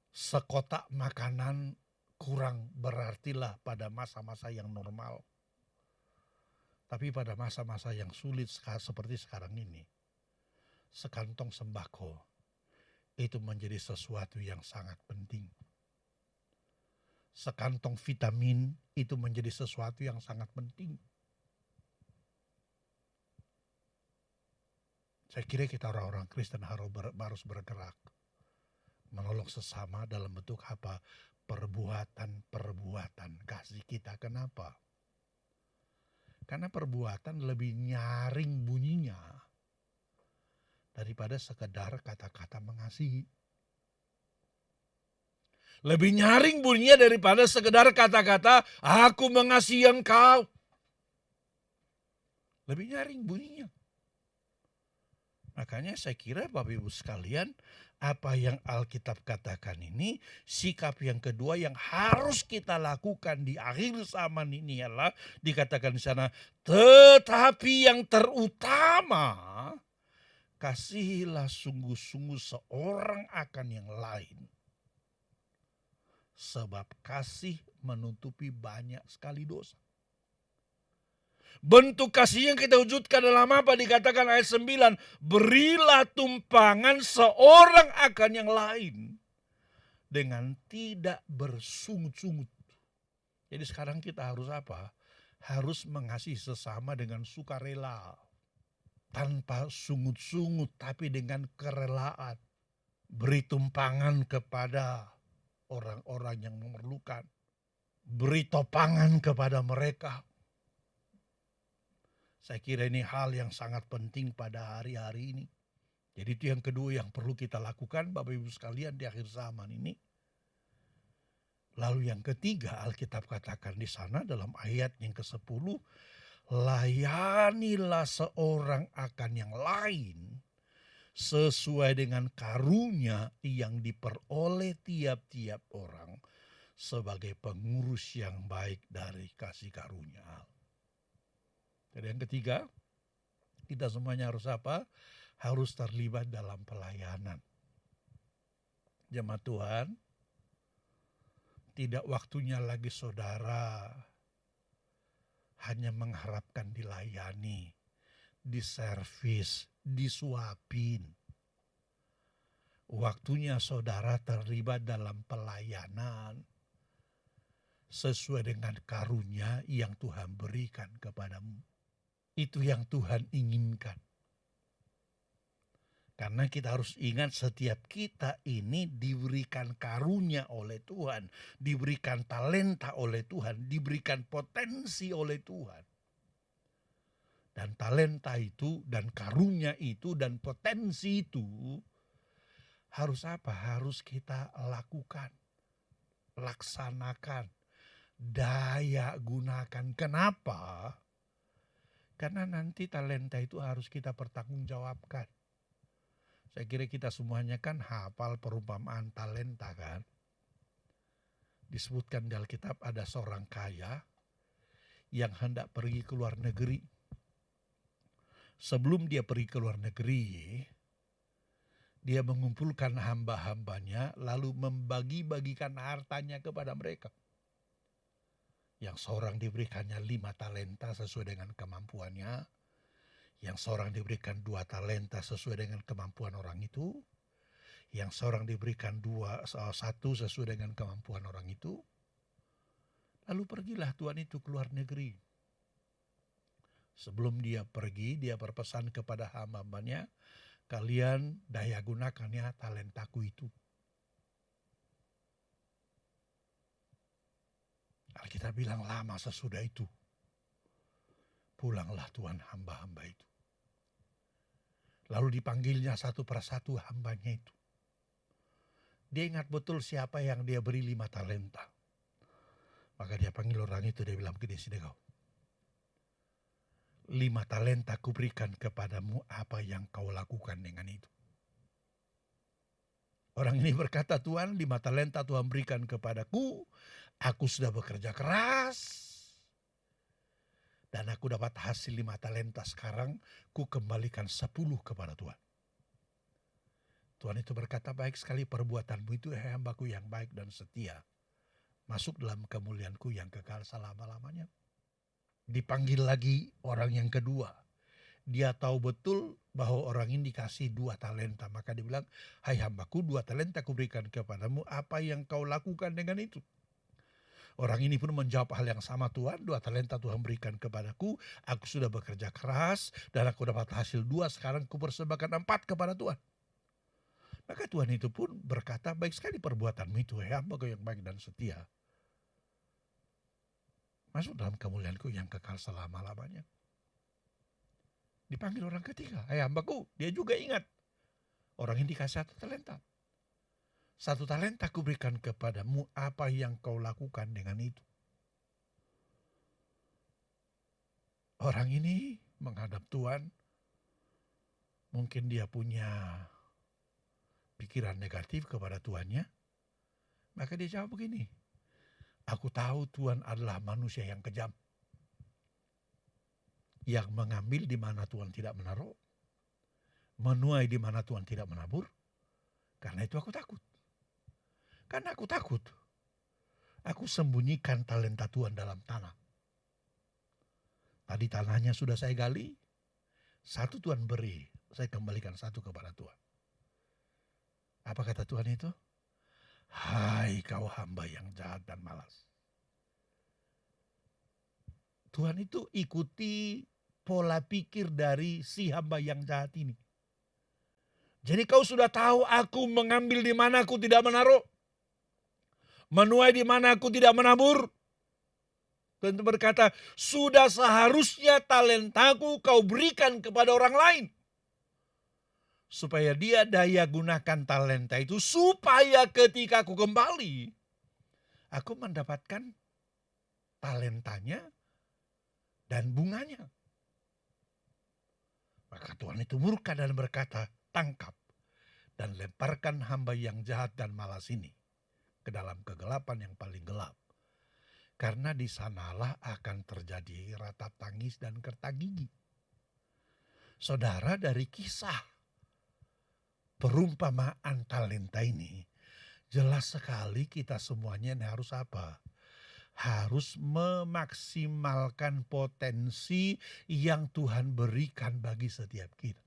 Sekotak makanan kurang berarti lah pada masa-masa yang normal. Tapi pada masa-masa yang sulit seperti sekarang ini, sekantong sembako itu menjadi sesuatu yang sangat penting. Sekantong vitamin itu menjadi sesuatu yang sangat penting. Saya kira kita orang-orang Kristen harus bergerak menolong sesama dalam bentuk apa? Perbuatan kasih kita. Kenapa? Karena perbuatan lebih nyaring bunyinya daripada sekedar kata-kata mengasihi. Lebih nyaring bunyinya daripada sekedar kata-kata aku mengasihi engkau. Lebih nyaring bunyinya. Makanya saya kira Bapak Ibu sekalian, apa yang Alkitab katakan ini, sikap yang kedua yang harus kita lakukan di akhir zaman ini adalah dikatakan di sana, tetapi yang terutama, kasihilah sungguh-sungguh seorang akan yang lain. Sebab kasih menutupi banyak sekali dosa. Bentuk kasih yang kita wujudkan dalam apa? Dikatakan ayat 9. Berilah tumpangan seorang akan yang lain. Dengan tidak bersungut-sungut. Jadi sekarang kita harus apa? Harus mengasihi sesama dengan sukarela. Tanpa sungut-sungut tapi dengan kerelaan. Beri tumpangan kepada orang-orang yang memerlukan. Beri topangan kepada mereka. Saya kira ini hal yang sangat penting pada hari-hari ini. Jadi itu yang kedua yang perlu kita lakukan Bapak Ibu sekalian di akhir zaman ini. Lalu yang ketiga Alkitab katakan di sana dalam ayat yang ke-10. Layanilah seorang akan yang lain sesuai dengan karunia yang diperoleh tiap-tiap orang sebagai pengurus yang baik dari kasih karunia. Jadi yang ketiga, kita semuanya harus apa? Harus terlibat dalam pelayanan. Jemaat Tuhan, tidak waktunya lagi saudara hanya mengharapkan dilayani, diservis, disuapin. Waktunya saudara terlibat dalam pelayanan sesuai dengan karunia yang Tuhan berikan kepadamu. Itu yang Tuhan inginkan. Karena kita harus ingat setiap kita ini diberikan karunia oleh Tuhan. Diberikan talenta oleh Tuhan. Diberikan potensi oleh Tuhan. Dan talenta itu dan karunia itu dan potensi itu harus apa? Harus kita lakukan. Laksanakan. daya gunakan. Kenapa? Karena nanti talenta itu harus kita pertanggungjawabkan. Saya kira kita semuanya kan hafal perumpamaan talenta kan. Disebutkan di Alkitab ada seorang kaya yang hendak pergi ke luar negeri. Sebelum dia pergi ke luar negeri, dia mengumpulkan hamba-hambanya lalu membagi-bagikan hartanya kepada mereka. Yang seorang diberikannya 5 talenta sesuai dengan kemampuannya. Yang seorang diberikan 2 talenta sesuai dengan kemampuan orang itu. Yang seorang diberikan 1 sesuai dengan kemampuan orang itu. Lalu pergilah tuan itu ke luar negeri. Sebelum dia pergi, dia berpesan kepada hamba-hambanya, kalian daya gunakannya talentaku itu. Alkitab bilang lama sesudah itu, pulanglah tuan hamba-hamba itu. Lalu dipanggilnya satu persatu hambanya itu. Dia ingat betul siapa yang dia beri 5 talenta. Maka dia panggil orang itu, dia bilang, begini sini kau. 5 talenta kuberikan kepadamu, apa yang kau lakukan dengan itu? Orang ini berkata, Tuhan 5 talenta Tuhan berikan kepadaku, aku sudah bekerja keras. Dan aku dapat hasil 5 talenta sekarang, ku kembalikan 10 kepada Tuhan. Tuhan itu berkata, baik sekali perbuatanmu itu, hambaku yang baik dan setia. Masuk dalam kemuliaanku yang kekal selama-lamanya. Dipanggil lagi orang yang kedua. Dia tahu betul bahwa orang ini dikasih 2 talenta. Maka dia bilang, hai hambaku 2 talenta kuberikan kepadamu, apa yang kau lakukan dengan itu? Orang ini pun menjawab hal yang sama, Tuhan 2 talenta Tuhan berikan kepadaku, aku sudah bekerja keras dan aku dapat hasil 2, sekarang ku persembahkan 4 kepada Tuhan. Maka Tuhan itu pun berkata, baik sekali perbuatanmu itu, hambaku yang baik dan setia. Masuk dalam kemuliaanku yang kekal selama-lamanya. Dipanggil orang ketiga, hai hambaku, dia juga ingat. Orang ini dikasih 1 talenta. 1 talenta kuberikan kepadamu, apa yang kau lakukan dengan itu? Orang ini menghadap Tuhan, mungkin dia punya pikiran negatif kepada Tuannya, maka dia jawab begini, aku tahu Tuhan adalah manusia yang kejam, yang mengambil di mana Tuhan tidak menaruh, menuai di mana Tuhan tidak menabur. Karena itu aku takut. Karena aku takut, aku sembunyikan talenta Tuhan dalam tanah. Tadi tanahnya sudah saya gali, 1 Tuhan beri, saya kembalikan 1 kepada Tuhan. Apa kata Tuhan itu? Hai kau hamba yang jahat dan malas. Tuhan itu ikuti pola pikir dari si hamba yang jahat ini. Jadi kau sudah tahu aku mengambil di mana aku tidak menaruh. Menuai di mana aku tidak menabur. Tuhan berkata, sudah seharusnya talentaku kau berikan kepada orang lain. Supaya dia daya gunakan talenta itu, supaya ketika aku kembali, aku mendapatkan talentanya dan bunganya. Maka Tuhan itu murka dan berkata, tangkap dan lemparkan hamba yang jahat dan malas ini ke dalam kegelapan yang paling gelap. Karena di sanalah akan terjadi ratap tangis dan kerta gigi. Saudara, dari kisah perumpamaan talenta ini, jelas sekali kita semuanya harus apa? Harus memaksimalkan potensi yang Tuhan berikan bagi setiap kita.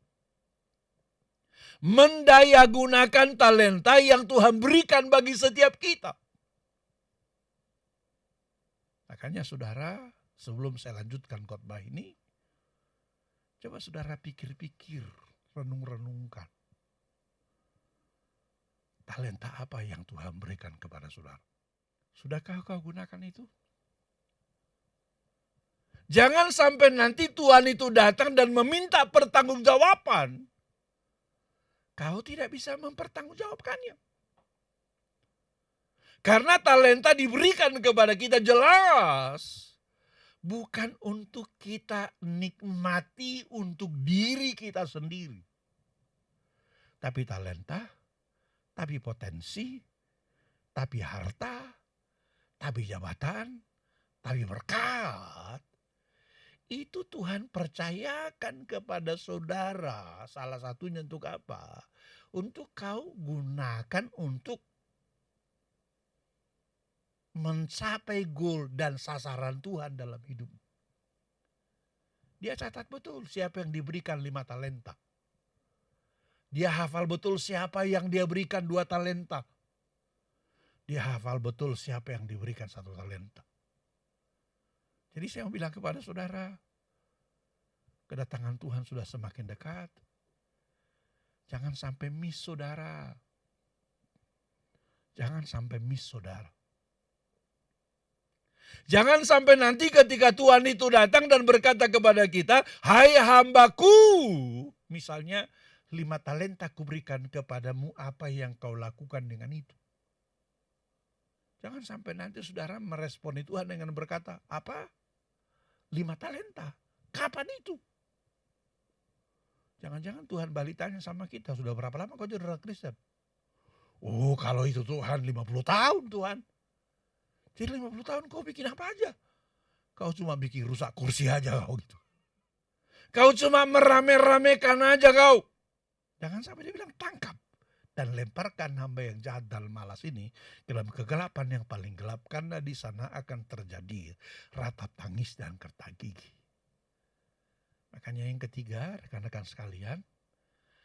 Mendayagunakan talenta yang Tuhan berikan bagi setiap kita. Makanya saudara, sebelum saya lanjutkan khotbah ini, coba saudara pikir-pikir, renung-renungkan. Talenta apa yang Tuhan berikan kepada saudara? Sudahkah kau gunakan itu? Jangan sampai nanti Tuhan itu datang dan meminta pertanggungjawaban. Kau tidak bisa mempertanggungjawabkannya. Karena talenta diberikan kepada kita jelas bukan untuk kita nikmati untuk diri kita sendiri. Tapi talenta, tapi potensi, tapi harta, tapi jabatan, tapi berkat. Itu Tuhan percayakan kepada saudara. Salah satunya untuk apa? Untuk kau gunakan untuk mencapai goal dan sasaran Tuhan dalam hidup. Dia catat betul siapa yang diberikan 5 talenta. Dia hafal betul siapa yang dia berikan 2 talenta. Dia hafal betul siapa yang diberikan 1 talenta. Jadi saya mau bilang kepada saudara, kedatangan Tuhan sudah semakin dekat. Jangan sampai miss saudara. Jangan sampai miss saudara. Jangan sampai nanti ketika Tuhan itu datang dan berkata kepada kita, hai hambaku. Misalnya 5 talenta kuberikan kepadamu, apa yang kau lakukan dengan itu. Jangan sampai nanti saudara meresponi Tuhan dengan berkata, apa? 5 talenta? Kapan itu? Jangan-jangan Tuhan balik tanya sama kita, sudah berapa lama kau jadi orang Kristen? Oh kalau itu Tuhan 50 tahun Tuhan. Jadi 50 tahun kau bikin apa aja? Kau cuma bikin rusak kursi aja kau gitu. Kau cuma merame-ramekan aja kau. Jangan sampai dia bilang tangkap. Dan lemparkan hamba yang jahat dan malas ini ke dalam kegelapan yang paling gelap. Karena di sana akan terjadi ratap tangis dan kerta gigi. Makanya yang ketiga, rekan-rekan sekalian,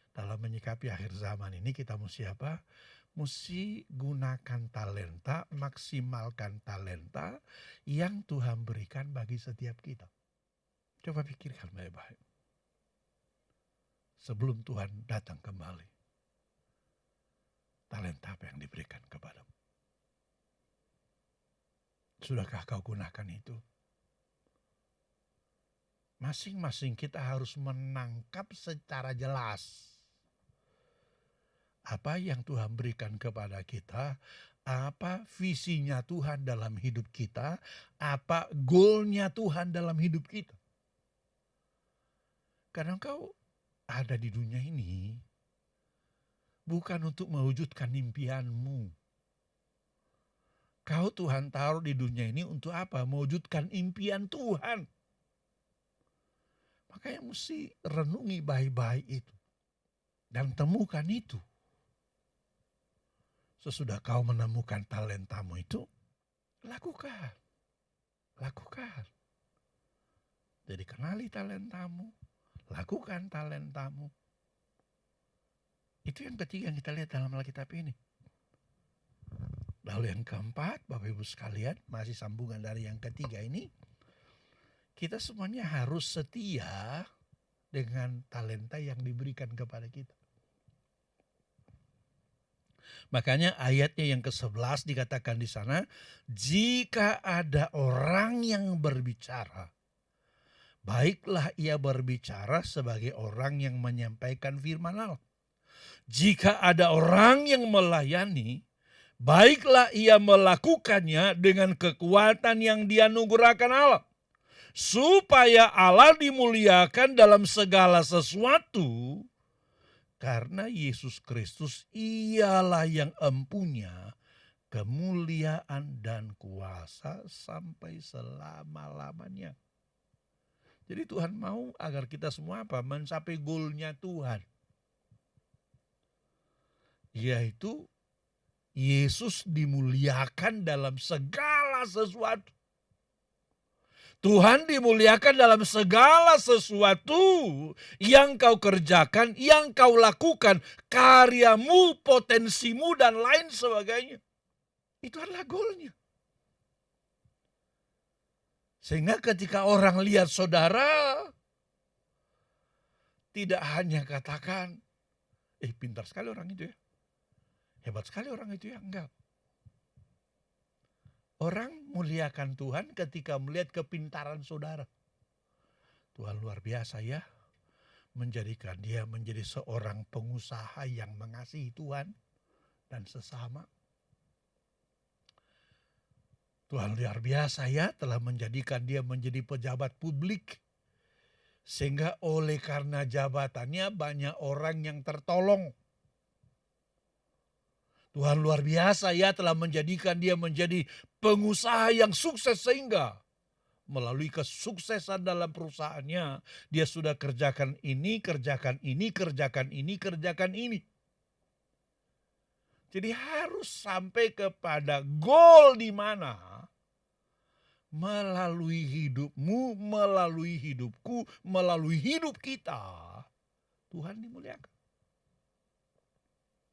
dalam menyikapi akhir zaman ini kita mesti apa? Mesti gunakan talenta, maksimalkan talenta yang Tuhan berikan bagi setiap kita. Coba pikirkan baik-baik. Sebelum Tuhan datang kembali, talenta apa yang diberikan kepadamu? Sudahkah kau gunakan itu? Masing-masing kita harus menangkap secara jelas apa yang Tuhan berikan kepada kita, apa visinya Tuhan dalam hidup kita, apa goalnya Tuhan dalam hidup kita. Karena kau ada di dunia ini bukan untuk mewujudkan impianmu. Kau Tuhan taruh di dunia ini untuk apa? Mewujudkan impian Tuhan. Makanya mesti renungi baik-baik itu. Dan temukan itu. Sesudah kau menemukan talentamu itu, lakukan. Lakukan. Jadi kenali talentamu. Lakukan talentamu. Itu yang ketiga yang kita lihat dalam Alkitab ini. Lalu yang keempat, Bapak Ibu sekalian, masih sambungan dari yang ketiga ini. Kita semuanya harus setia dengan talenta yang diberikan kepada kita. Makanya ayatnya yang ke-11 dikatakan di sana, jika ada orang yang berbicara, baiklah ia berbicara sebagai orang yang menyampaikan firman Allah. Jika ada orang yang melayani, baiklah ia melakukannya dengan kekuatan yang dianugerahkan Allah. Supaya Allah dimuliakan dalam segala sesuatu. Karena Yesus Kristus ialah yang empunya kemuliaan dan kuasa sampai selama-lamanya. Jadi Tuhan mau agar kita semua apa? Mencapai goalnya Tuhan. Yaitu Yesus dimuliakan dalam segala sesuatu. Tuhan dimuliakan dalam segala sesuatu yang kau kerjakan, yang kau lakukan, karyamu, potensimu, dan lain sebagainya. Itu adalah goalnya. Sehingga ketika orang lihat saudara, tidak hanya katakan, pintar sekali orang itu ya. Hebat sekali orang itu ya, enggak. Orang muliakan Tuhan ketika melihat kepintaran saudara. Tuhan luar biasa ya, menjadikan dia menjadi seorang pengusaha yang mengasihi Tuhan dan sesama. Tuhan luar biasa ya, telah menjadikan dia menjadi pejabat publik. Sehingga oleh karena jabatannya banyak orang yang tertolong. Tuhan luar biasa ya, telah menjadikan dia menjadi pengusaha yang sukses, sehingga melalui kesuksesan dalam perusahaannya, dia sudah kerjakan ini, kerjakan ini, kerjakan ini, kerjakan ini. Jadi harus sampai kepada goal di mana melalui hidupmu, melalui hidupku, melalui hidup kita, Tuhan dimuliakan.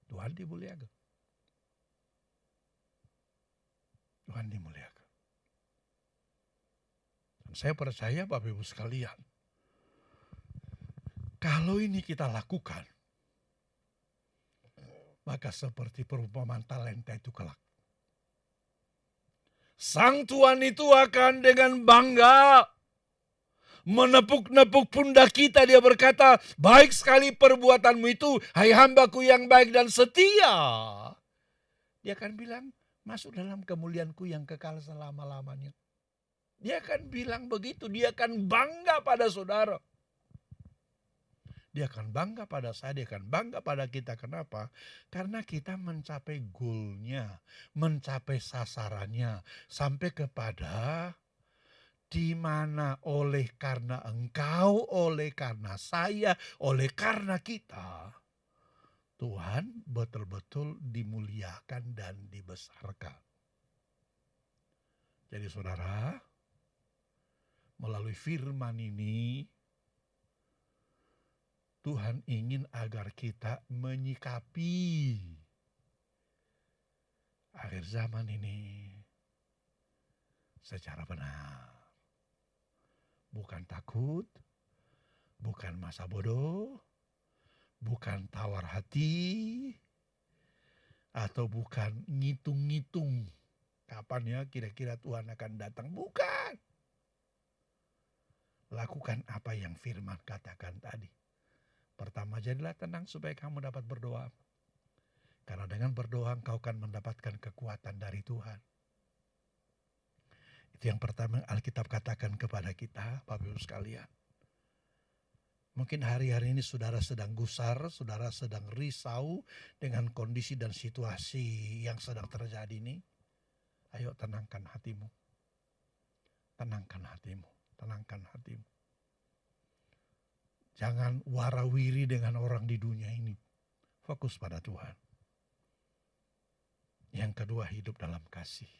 Tuhan dimuliakan. Tuhan dimuliakan. Dan saya percaya Bapak Ibu sekalian, kalau ini kita lakukan, maka seperti perumpamaan talenta itu kelak, sang tuan itu akan dengan bangga menepuk-nepuk pundak kita. Dia berkata, baik sekali perbuatanmu itu, hai hambaku yang baik dan setia. Dia akan bilang, masuk dalam kemuliaanku yang kekal selama-lamanya. Dia akan bilang begitu, dia akan bangga pada saudara. Dia akan bangga pada saya, dia akan bangga pada kita. Kenapa? Karena kita mencapai goalnya, mencapai sasarannya, sampai kepada di mana oleh karena engkau, oleh karena saya, oleh karena kita, Tuhan betul-betul dimuliakan dan dibesarkan. Jadi saudara, melalui firman ini, Tuhan ingin agar kita menyikapi akhir zaman ini secara benar. Bukan takut, bukan masa bodoh, bukan tawar hati, atau bukan ngitung-ngitung kapan ya kira-kira Tuhan akan datang. Bukan. Lakukan apa yang firman katakan tadi. Pertama, jadilah tenang supaya kamu dapat berdoa. Karena dengan berdoa engkau akan mendapatkan kekuatan dari Tuhan. Itu yang pertama Alkitab katakan kepada kita, Bapak Ibu sekalian. Mungkin hari-hari ini saudara sedang gusar, saudara sedang risau dengan kondisi dan situasi yang sedang terjadi ini. Ayo tenangkan hatimu. Tenangkan hatimu, tenangkan hatimu. Jangan warawiri dengan orang di dunia ini. Fokus pada Tuhan. Yang kedua, hidup dalam kasih.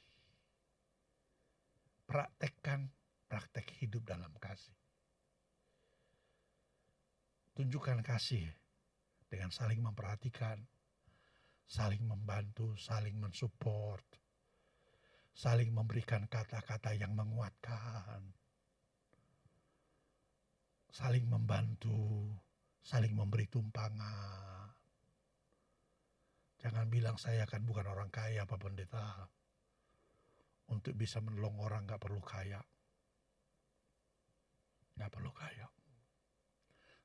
Praktekkan praktek hidup dalam kasih. Tunjukkan kasih dengan saling memperhatikan, saling membantu, saling mensupport, saling memberikan kata-kata yang menguatkan, saling membantu, saling memberi tumpangan. Jangan bilang saya kan bukan orang kaya Pak Pendeta. Untuk bisa menolong orang gak perlu kaya. Gak perlu kaya.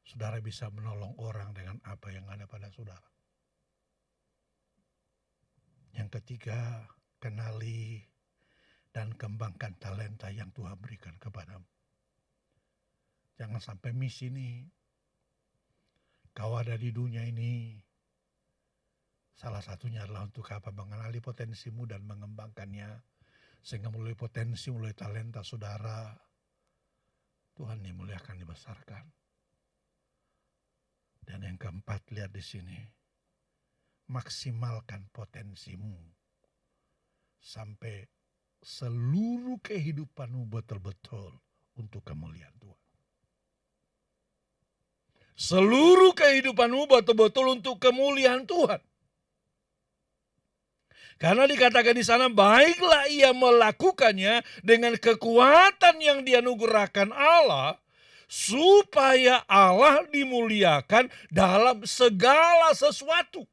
Saudara bisa menolong orang dengan apa yang ada pada saudara. Yang ketiga, kenali dan kembangkan talenta yang Tuhan berikan kepadamu. Jangan sampai miss ini. Kau ada di dunia ini. Salah satunya adalah untuk apa? Mengenali potensimu dan mengembangkannya. Sehingga melalui potensi, melalui talenta saudara, Tuhan dimuliakan, dibesarkan. Dan yang keempat, lihat di sini. Maksimalkan potensimu. Sampai seluruh kehidupanmu betul-betul untuk kemuliaan Tuhan. Seluruh kehidupanmu betul-betul untuk kemuliaan Tuhan. Karena dikatakan di sana, baiklah ia melakukannya dengan kekuatan yang dianugerahkan Allah, supaya Allah dimuliakan dalam segala sesuatu.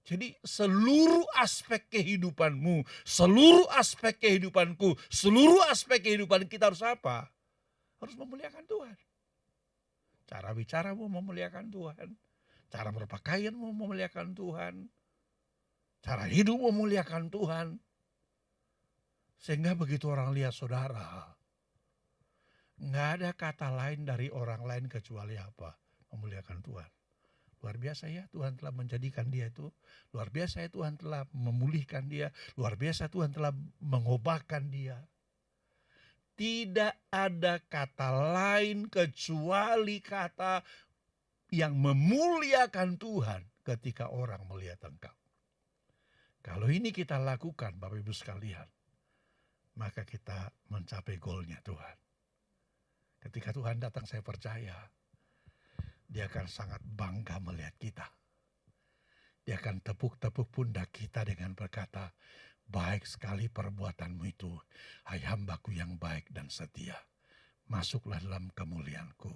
Jadi seluruh aspek kehidupanmu, seluruh aspek kehidupanku, seluruh aspek kehidupan kita harus apa? Harus memuliakan Tuhan. Cara bicaramu memuliakan Tuhan. Cara berpakaianmu memuliakan Tuhan. cara hidup memuliakan Tuhan. Sehingga begitu orang lihat saudara, nggak ada kata lain dari orang lain kecuali apa? Memuliakan Tuhan. Luar biasa ya, Tuhan telah menjadikan dia itu. Luar biasa ya, Tuhan telah memulihkan dia. Luar biasa Tuhan telah mengubahkan dia. Tidak ada kata lain kecuali kata yang memuliakan Tuhan ketika orang melihat engkau. Kalau ini kita lakukan Bapak Ibu sekalian, maka kita mencapai goalnya Tuhan. Ketika Tuhan datang, saya percaya Dia akan sangat bangga melihat kita. Dia akan tepuk-tepuk pundak kita dengan berkata, baik sekali perbuatanmu itu, hai hambaku yang baik dan setia. Masuklah dalam kemuliaanku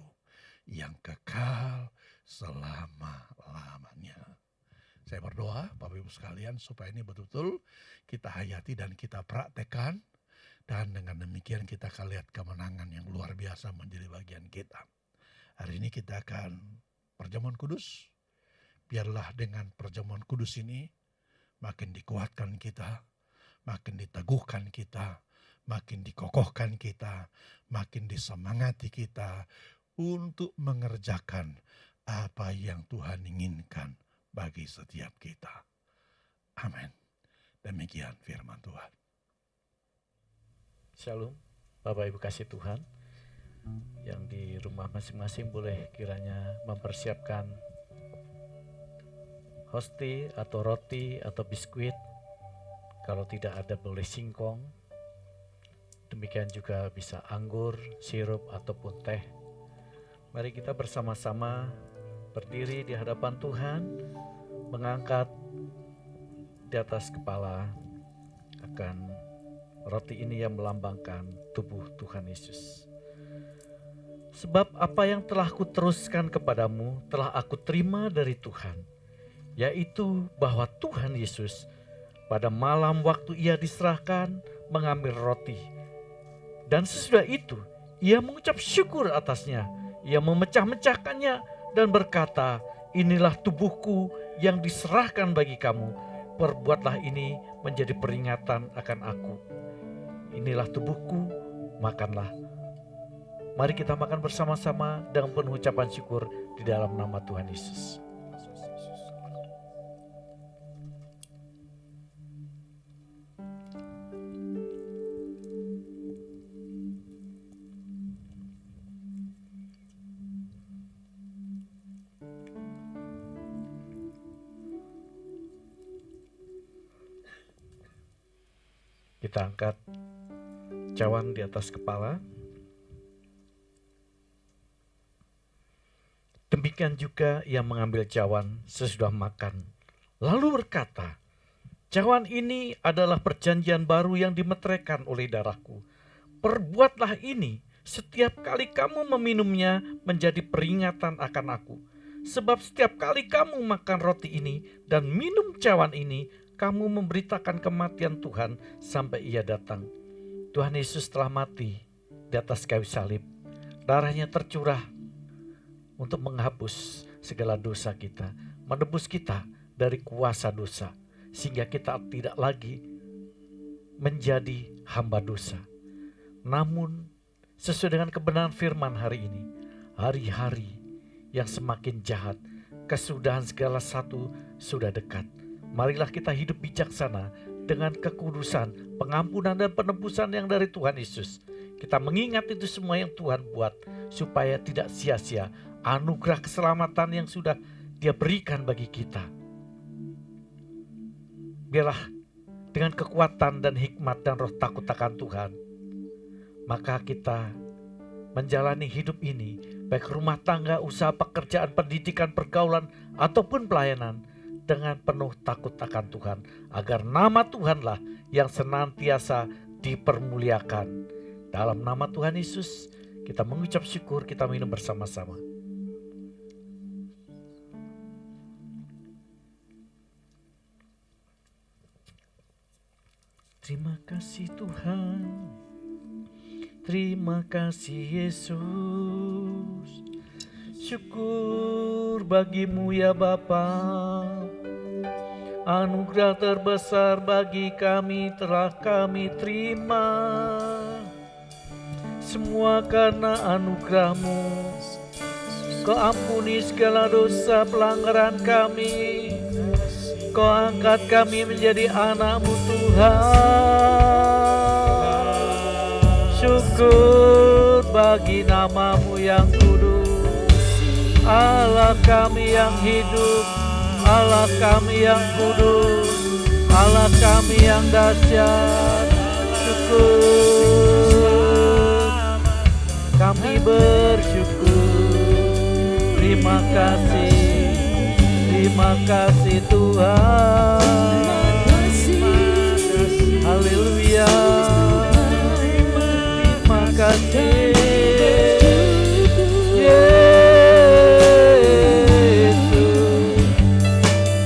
yang kekal selama-lamanya. Saya berdoa Bapak Ibu sekalian supaya ini betul-betul kita hayati dan kita praktekkan. Dan dengan demikian kita akan lihat kemenangan yang luar biasa menjadi bagian kita. Hari ini kita akan perjamuan kudus. Biarlah dengan perjamuan kudus ini makin dikuatkan kita, makin diteguhkan kita, makin dikokohkan kita, makin disemangati kita untuk mengerjakan apa yang Tuhan inginkan bagi setiap kita. Amin. Demikian firman Tuhan. Shalom, Bapak Ibu kasih Tuhan. Yang di rumah masing-masing boleh kiranya mempersiapkan hosti atau roti atau biskuit. Kalau tidak ada boleh singkong. Demikian juga bisa anggur, sirup ataupun teh. Mari kita bersama-sama berdiri di hadapan Tuhan, mengangkat di atas kepala akan roti ini yang melambangkan tubuh Tuhan Yesus. Sebab apa yang telah kuteruskan kepadamu telah aku terima dari Tuhan, yaitu bahwa Tuhan Yesus pada malam waktu ia diserahkan mengambil roti. Dan sesudah itu ia mengucap syukur atasnya, ia memecah-mecahkannya dan berkata, inilah tubuhku yang diserahkan bagi kamu, perbuatlah ini menjadi peringatan akan aku. Inilah tubuhku, makanlah. Mari kita makan bersama-sama dengan penuh ucapan syukur di dalam nama Tuhan Yesus. Kita angkat cawan di atas kepala. Demikian juga ia mengambil cawan sesudah makan, lalu berkata, cawan ini adalah perjanjian baru yang dimeteraikan oleh darahku. Perbuatlah ini setiap kali kamu meminumnya menjadi peringatan akan aku. Sebab setiap kali kamu makan roti ini dan minum cawan ini, kamu memberitakan kematian Tuhan sampai ia datang. Tuhan Yesus telah mati di atas kayu salib. Darahnya tercurah untuk menghapus segala dosa kita, menebus kita dari kuasa dosa, sehingga kita tidak lagi menjadi hamba dosa. Namun sesuai dengan kebenaran firman hari ini, hari-hari yang semakin jahat, kesudahan segala satu sudah dekat. Marilah kita hidup bijaksana dengan kekudusan, pengampunan dan penebusan yang dari Tuhan Yesus. Kita mengingat itu semua yang Tuhan buat supaya tidak sia-sia anugerah keselamatan yang sudah Dia berikan bagi kita. Biarlah dengan kekuatan dan hikmat dan roh takut akan Tuhan, maka kita menjalani hidup ini, baik rumah tangga, usaha, pekerjaan, pendidikan, pergaulan, ataupun pelayanan, dengan penuh takut akan Tuhan, agar nama Tuhanlah yang senantiasa dipermuliakan. Dalam nama Tuhan Yesus, kita mengucap syukur, kita minum bersama-sama. Terima kasih Tuhan, terima kasih Yesus. Syukur bagimu ya Bapa, Anugerah terbesar bagi kami telah kami terima. Semua karena anugerah-Mu. Kau ampuni segala dosa pelanggaran kami. Kau angkat kami menjadi anak-Mu Tuhan. Syukur bagi nama-Mu yang kudus. Allah kami yang hidup, Allah kami yang kudus, Allah kami yang dahsyat. Syukur, kami bersyukur. Terima kasih Tuhan. Haleluya. Terima kasih Yesus.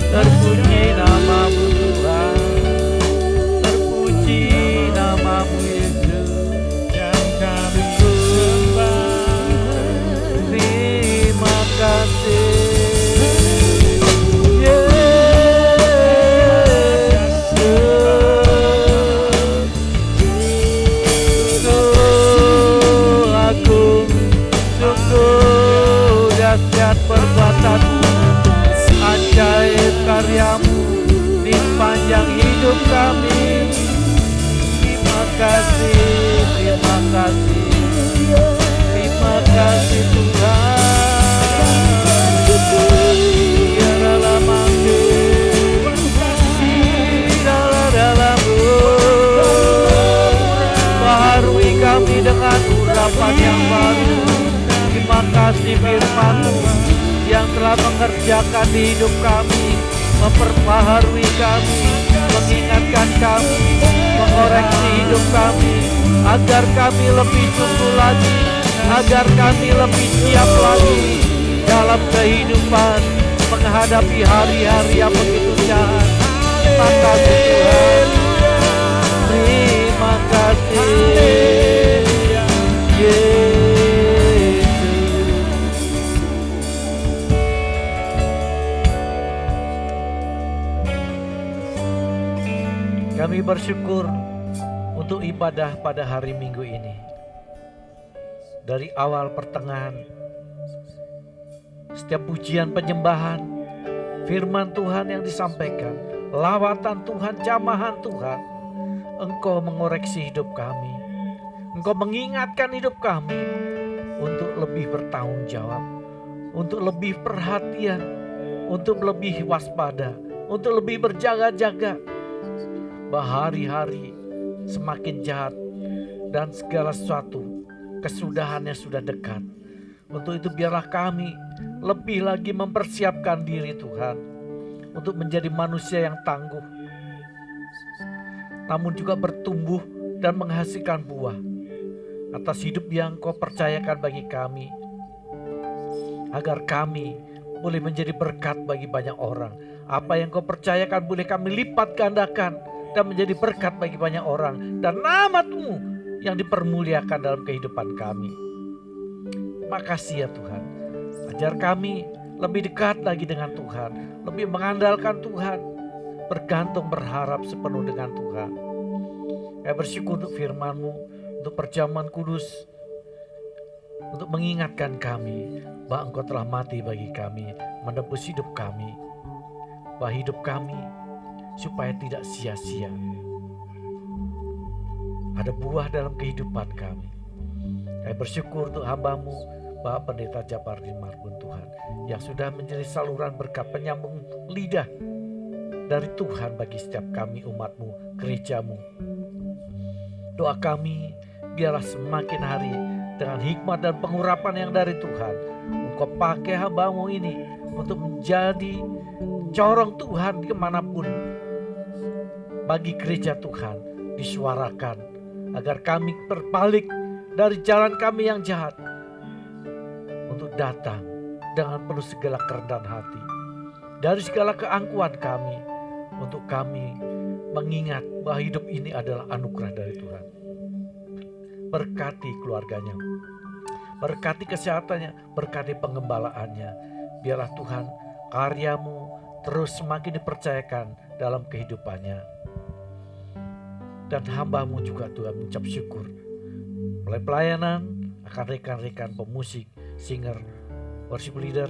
Terpuji nama-Mu Tuhan, terpuji nama-Mu Yesus. Yang kami sembah. Terima kasih perbuatan-Mu, ajaib karya-Mu di sepanjang hidup kami. Terima kasih, terima kasih, terima kasih Tuhan. Biarlah manggil di dalam-Mu, baharui kami dengan urapan yang baru. Terima kasih firman-Mu yang telah mengerjakan di hidup kami, memperbaharui kami, mengingatkan kami, mengoreksi hidup kami, agar kami lebih sungguh lagi, agar kami lebih siap lagi dalam kehidupan menghadapi hari-hari yang begitu jahat. Terima kasih Tuhan. Terima kasih Yesus. Kami bersyukur untuk ibadah pada hari Minggu ini. Dari awal pertengahan, setiap pujian penyembahan, firman Tuhan yang disampaikan, lawatan Tuhan, jamahan Tuhan, Engkau mengoreksi hidup kami. Engkau mengingatkan hidup kami untuk lebih bertanggung jawab, untuk lebih perhatian, untuk lebih waspada, untuk lebih berjaga-jaga. Bahari-hari semakin jahat dan segala sesuatu kesudahannya sudah dekat. Untuk itu biarlah kami lebih lagi mempersiapkan diri Tuhan untuk menjadi manusia yang tangguh, namun juga bertumbuh dan menghasilkan buah atas hidup yang Kau percayakan bagi kami, agar kami boleh menjadi berkat bagi banyak orang. Apa yang Kau percayakan boleh kami lipat gandakan dan menjadi berkat bagi banyak orang, dan nama-Mu yang dipermuliakan dalam kehidupan kami. Makasih ya Tuhan, ajar kami lebih dekat lagi dengan Tuhan, lebih mengandalkan Tuhan, bergantung berharap sepenuh dengan Tuhan. Kami bersyukur untuk firman-Mu, untuk perjamuan kudus, untuk mengingatkan kami bahwa Engkau telah mati bagi kami, menebus hidup kami, bahwa hidup kami supaya tidak sia-sia. Ada buah dalam kehidupan kami. Kami bersyukur untuk hamba-Mu, Bapak Pendeta Japardin Marbun Tuhan, yang sudah menjadi saluran berkat penyambung lidah dari Tuhan bagi setiap kami umat-Mu, gereja-Mu. Doa kami biarlah semakin hari dengan hikmat dan pengurapan yang dari Tuhan, Engkau pakai hamba-Mu ini untuk menjadi corong Tuhan kemanapun bagi gereja Tuhan disuarakan, agar kami berbalik dari jalan kami yang jahat untuk datang dengan penuh segala kerendahan hati, dari segala keangkuhan kami, untuk kami mengingat bahwa hidup ini adalah anugerah dari Tuhan. Berkati keluarganya, berkati kesehatannya, berkati pengembalaannya. Biarlah Tuhan karya-Mu terus semakin dipercayakan dalam kehidupannya. Dan hamba-Mu juga Tuhan mengucap syukur. Mulai pelayanan akan rekan-rekan pemusik, singer, worship leader,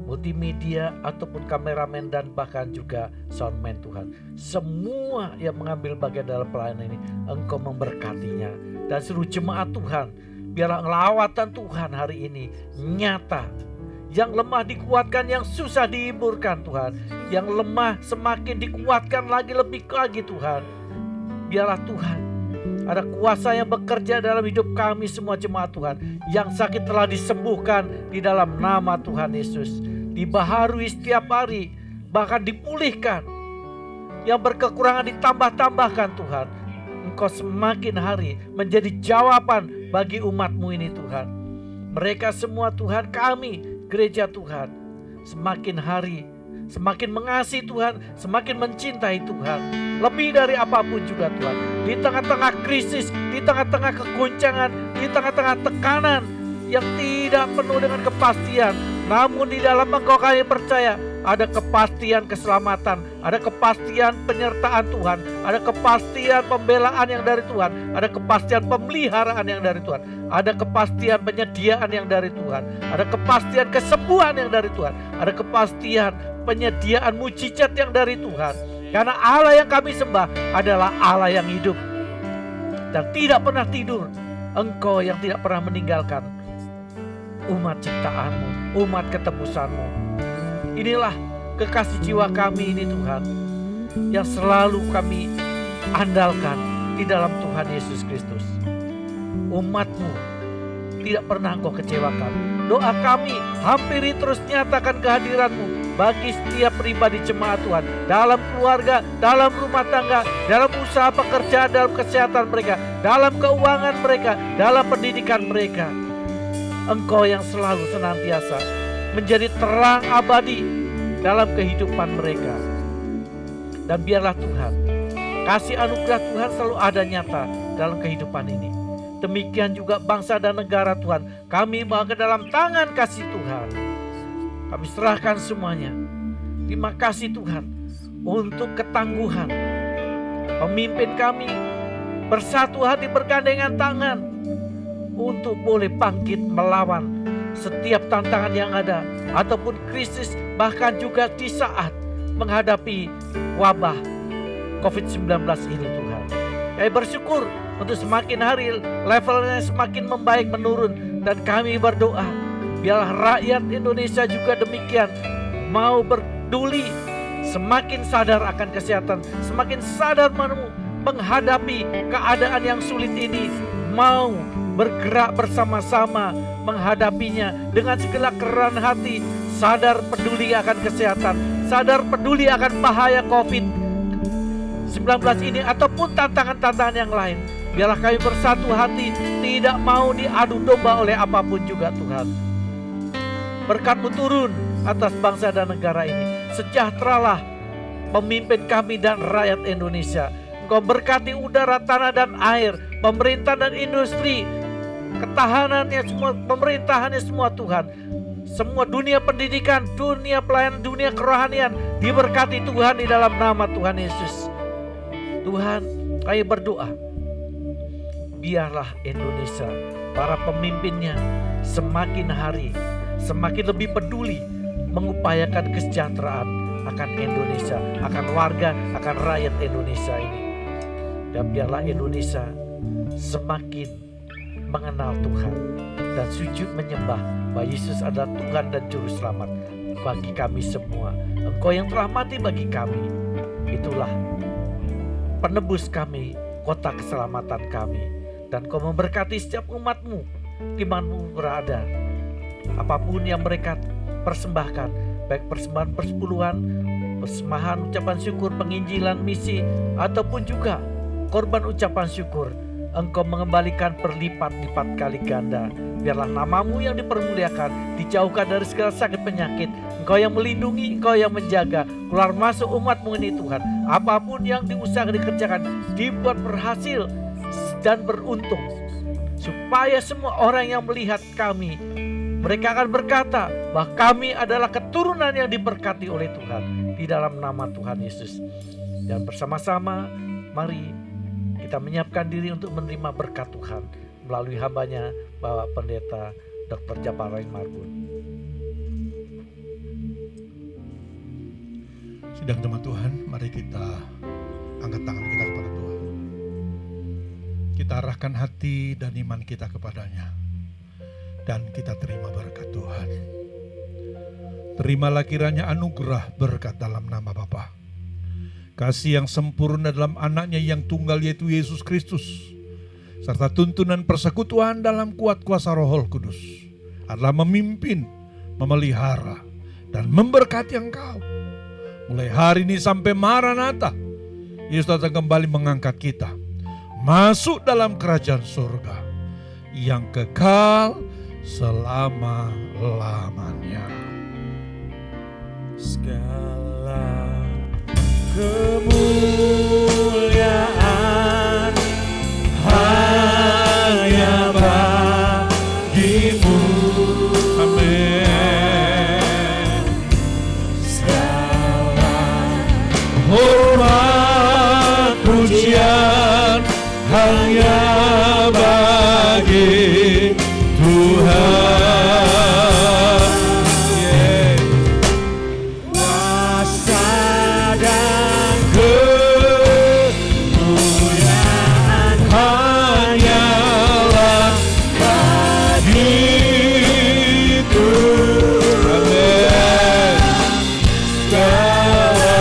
multimedia ataupun kameramen dan bahkan juga soundman Tuhan. Semua yang mengambil bagian dalam pelayanan ini Engkau memberkatinya. Dan seluruh jemaat Tuhan, biarlah lawatan Tuhan hari ini nyata. Yang lemah dikuatkan, yang susah dihiburkan Tuhan. Yang lemah semakin dikuatkan lagi lebih lagi Tuhan. Biarlah Tuhan ada kuasa yang bekerja dalam hidup kami semua jemaat Tuhan. Yang sakit telah disembuhkan di dalam nama Tuhan Yesus. Dibaharui setiap hari, bahkan dipulihkan. Yang berkekurangan ditambah-tambahkan Tuhan. Engkau semakin hari menjadi jawaban bagi umat-Mu ini Tuhan. Mereka semua Tuhan, kami gereja Tuhan, semakin hari semakin mengasihi Tuhan, semakin mencintai Tuhan. Lebih dari apapun juga Tuhan. Di tengah-tengah krisis, di tengah-tengah kegoncangan, di tengah-tengah tekanan yang tidak penuh dengan kepastian, namun di dalam Engkau kami percaya ada kepastian keselamatan, ada kepastian penyertaan Tuhan, ada kepastian pembelaan yang dari Tuhan, ada kepastian pemeliharaan yang dari Tuhan, ada kepastian penyediaan yang dari Tuhan, ada kepastian kesembuhan yang dari Tuhan, ada kepastian penyediaan mujizat yang dari Tuhan. Karena Allah yang kami sembah adalah Allah yang hidup dan tidak pernah tidur. Engkau yang tidak pernah meninggalkan umat ciptaan-Mu, umat ketebusan-Mu. Inilah kekasih jiwa kami ini Tuhan, yang selalu kami andalkan di dalam Tuhan Yesus Kristus. Umat-Mu tidak pernah Engkau kecewakan. Doa kami, hampiri terus nyatakan kehadiran-Mu bagi setiap pribadi jemaat Tuhan, dalam keluarga, dalam rumah tangga, dalam usaha pekerjaan, dalam kesehatan mereka, dalam keuangan mereka, dalam pendidikan mereka. Engkau yang selalu senantiasa menjadi terang abadi dalam kehidupan mereka. Dan biarlah Tuhan, kasih anugerah Tuhan selalu ada nyata dalam kehidupan ini. Demikian juga bangsa dan negara Tuhan, kami bawa ke dalam tangan kasih Tuhan. Kami serahkan semuanya. Terima kasih Tuhan untuk ketangguhan pemimpin kami bersatu hati bergandengan tangan untuk boleh bangkit melawan setiap tantangan yang ada ataupun krisis, bahkan juga di saat menghadapi wabah COVID-19 ini Tuhan. Kami bersyukur untuk semakin hari levelnya semakin membaik menurun, dan kami berdoa biarlah rakyat Indonesia juga demikian mau peduli, semakin sadar akan kesehatan, semakin sadar menghadapi keadaan yang sulit ini, mau bergerak bersama-sama menghadapinya dengan segala kerelaan hati, sadar peduli akan kesehatan, sadar peduli akan bahaya COVID-19 ini ataupun tantangan-tantangan yang lain. Biarlah kami bersatu hati, tidak mau diadu domba oleh apapun juga Tuhan. Berkat-Mu turun atas bangsa dan negara ini. Sejahteralah pemimpin kami dan rakyat Indonesia. Engkau berkati udara, tanah dan air, pemerintah dan industri, ketahanannya semua, pemerintahannya semua Tuhan. Semua dunia pendidikan, dunia pelayanan, dunia kerohanian diberkati Tuhan di dalam nama Tuhan Yesus. Tuhan, kami berdoa, biarlah Indonesia, para pemimpinnya semakin hari semakin lebih peduli mengupayakan kesejahteraan akan Indonesia, akan warga, akan rakyat Indonesia ini. Dan biarlah Indonesia semakin mengenal Tuhan dan sujud menyembah bahwa Yesus adalah Tuhan dan Juru Selamat bagi kami semua. Engkau yang telah mati bagi kami, itulah penebus kami, kota keselamatan kami. Dan Kau memberkati setiap umat-Mu dimanapun berada. Apapun yang mereka persembahkan, baik persembahan persepuluhan, persembahan ucapan syukur, penginjilan, misi, ataupun juga korban ucapan syukur, Engkau mengembalikan berlipat-lipat kali ganda. Biarlah nama-Mu yang dipermuliakan, dijauhkan dari segala sakit penyakit. Engkau yang melindungi, Engkau yang menjaga keluar masuk umat-Mu ini Tuhan. Apapun yang diusahakan dikerjakan, dibuat berhasil dan beruntung, supaya semua orang yang melihat kami, mereka akan berkata bahwa kami adalah keturunan yang diberkati oleh Tuhan. di dalam nama Tuhan Yesus. Dan bersama-sama mari kita menyiapkan diri untuk menerima berkat Tuhan melalui hambanya Bapak Pendeta Dr. Japar Rain Marbun. Sidang jemaat Tuhan, mari kita angkat tangan kita kepada Tuhan. Kita arahkan hati dan iman kita kepadanya. Dan kita terima berkat Tuhan. Terimalah kiranya anugerah berkat dalam nama Bapa, kasih yang sempurna dalam anaknya yang tunggal yaitu Yesus Kristus, serta tuntunan persekutuan dalam kuat kuasa Roh Kudus adalah memimpin, memelihara, dan memberkati engkau. Mulai hari ini sampai Maranatha, Yesus datang kembali mengangkat kita masuk dalam kerajaan surga yang kekal selama-lamanya. Segala kemuliaan hanya bagimu. Amin. Segala Hormat pujian hanya bagi Tuhan. Yeah. kuasa dan Kemuliaan hanyalah bagi Tuhan. Amin. Segala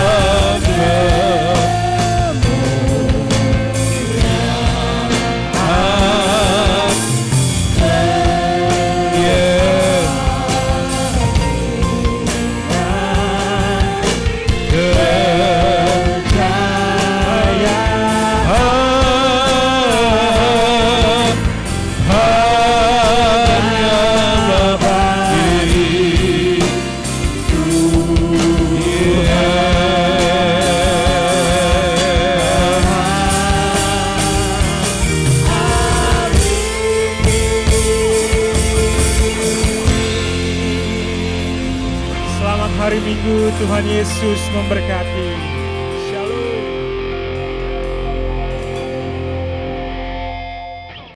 Selamat hari Minggu, Tuhan Yesus memberkati.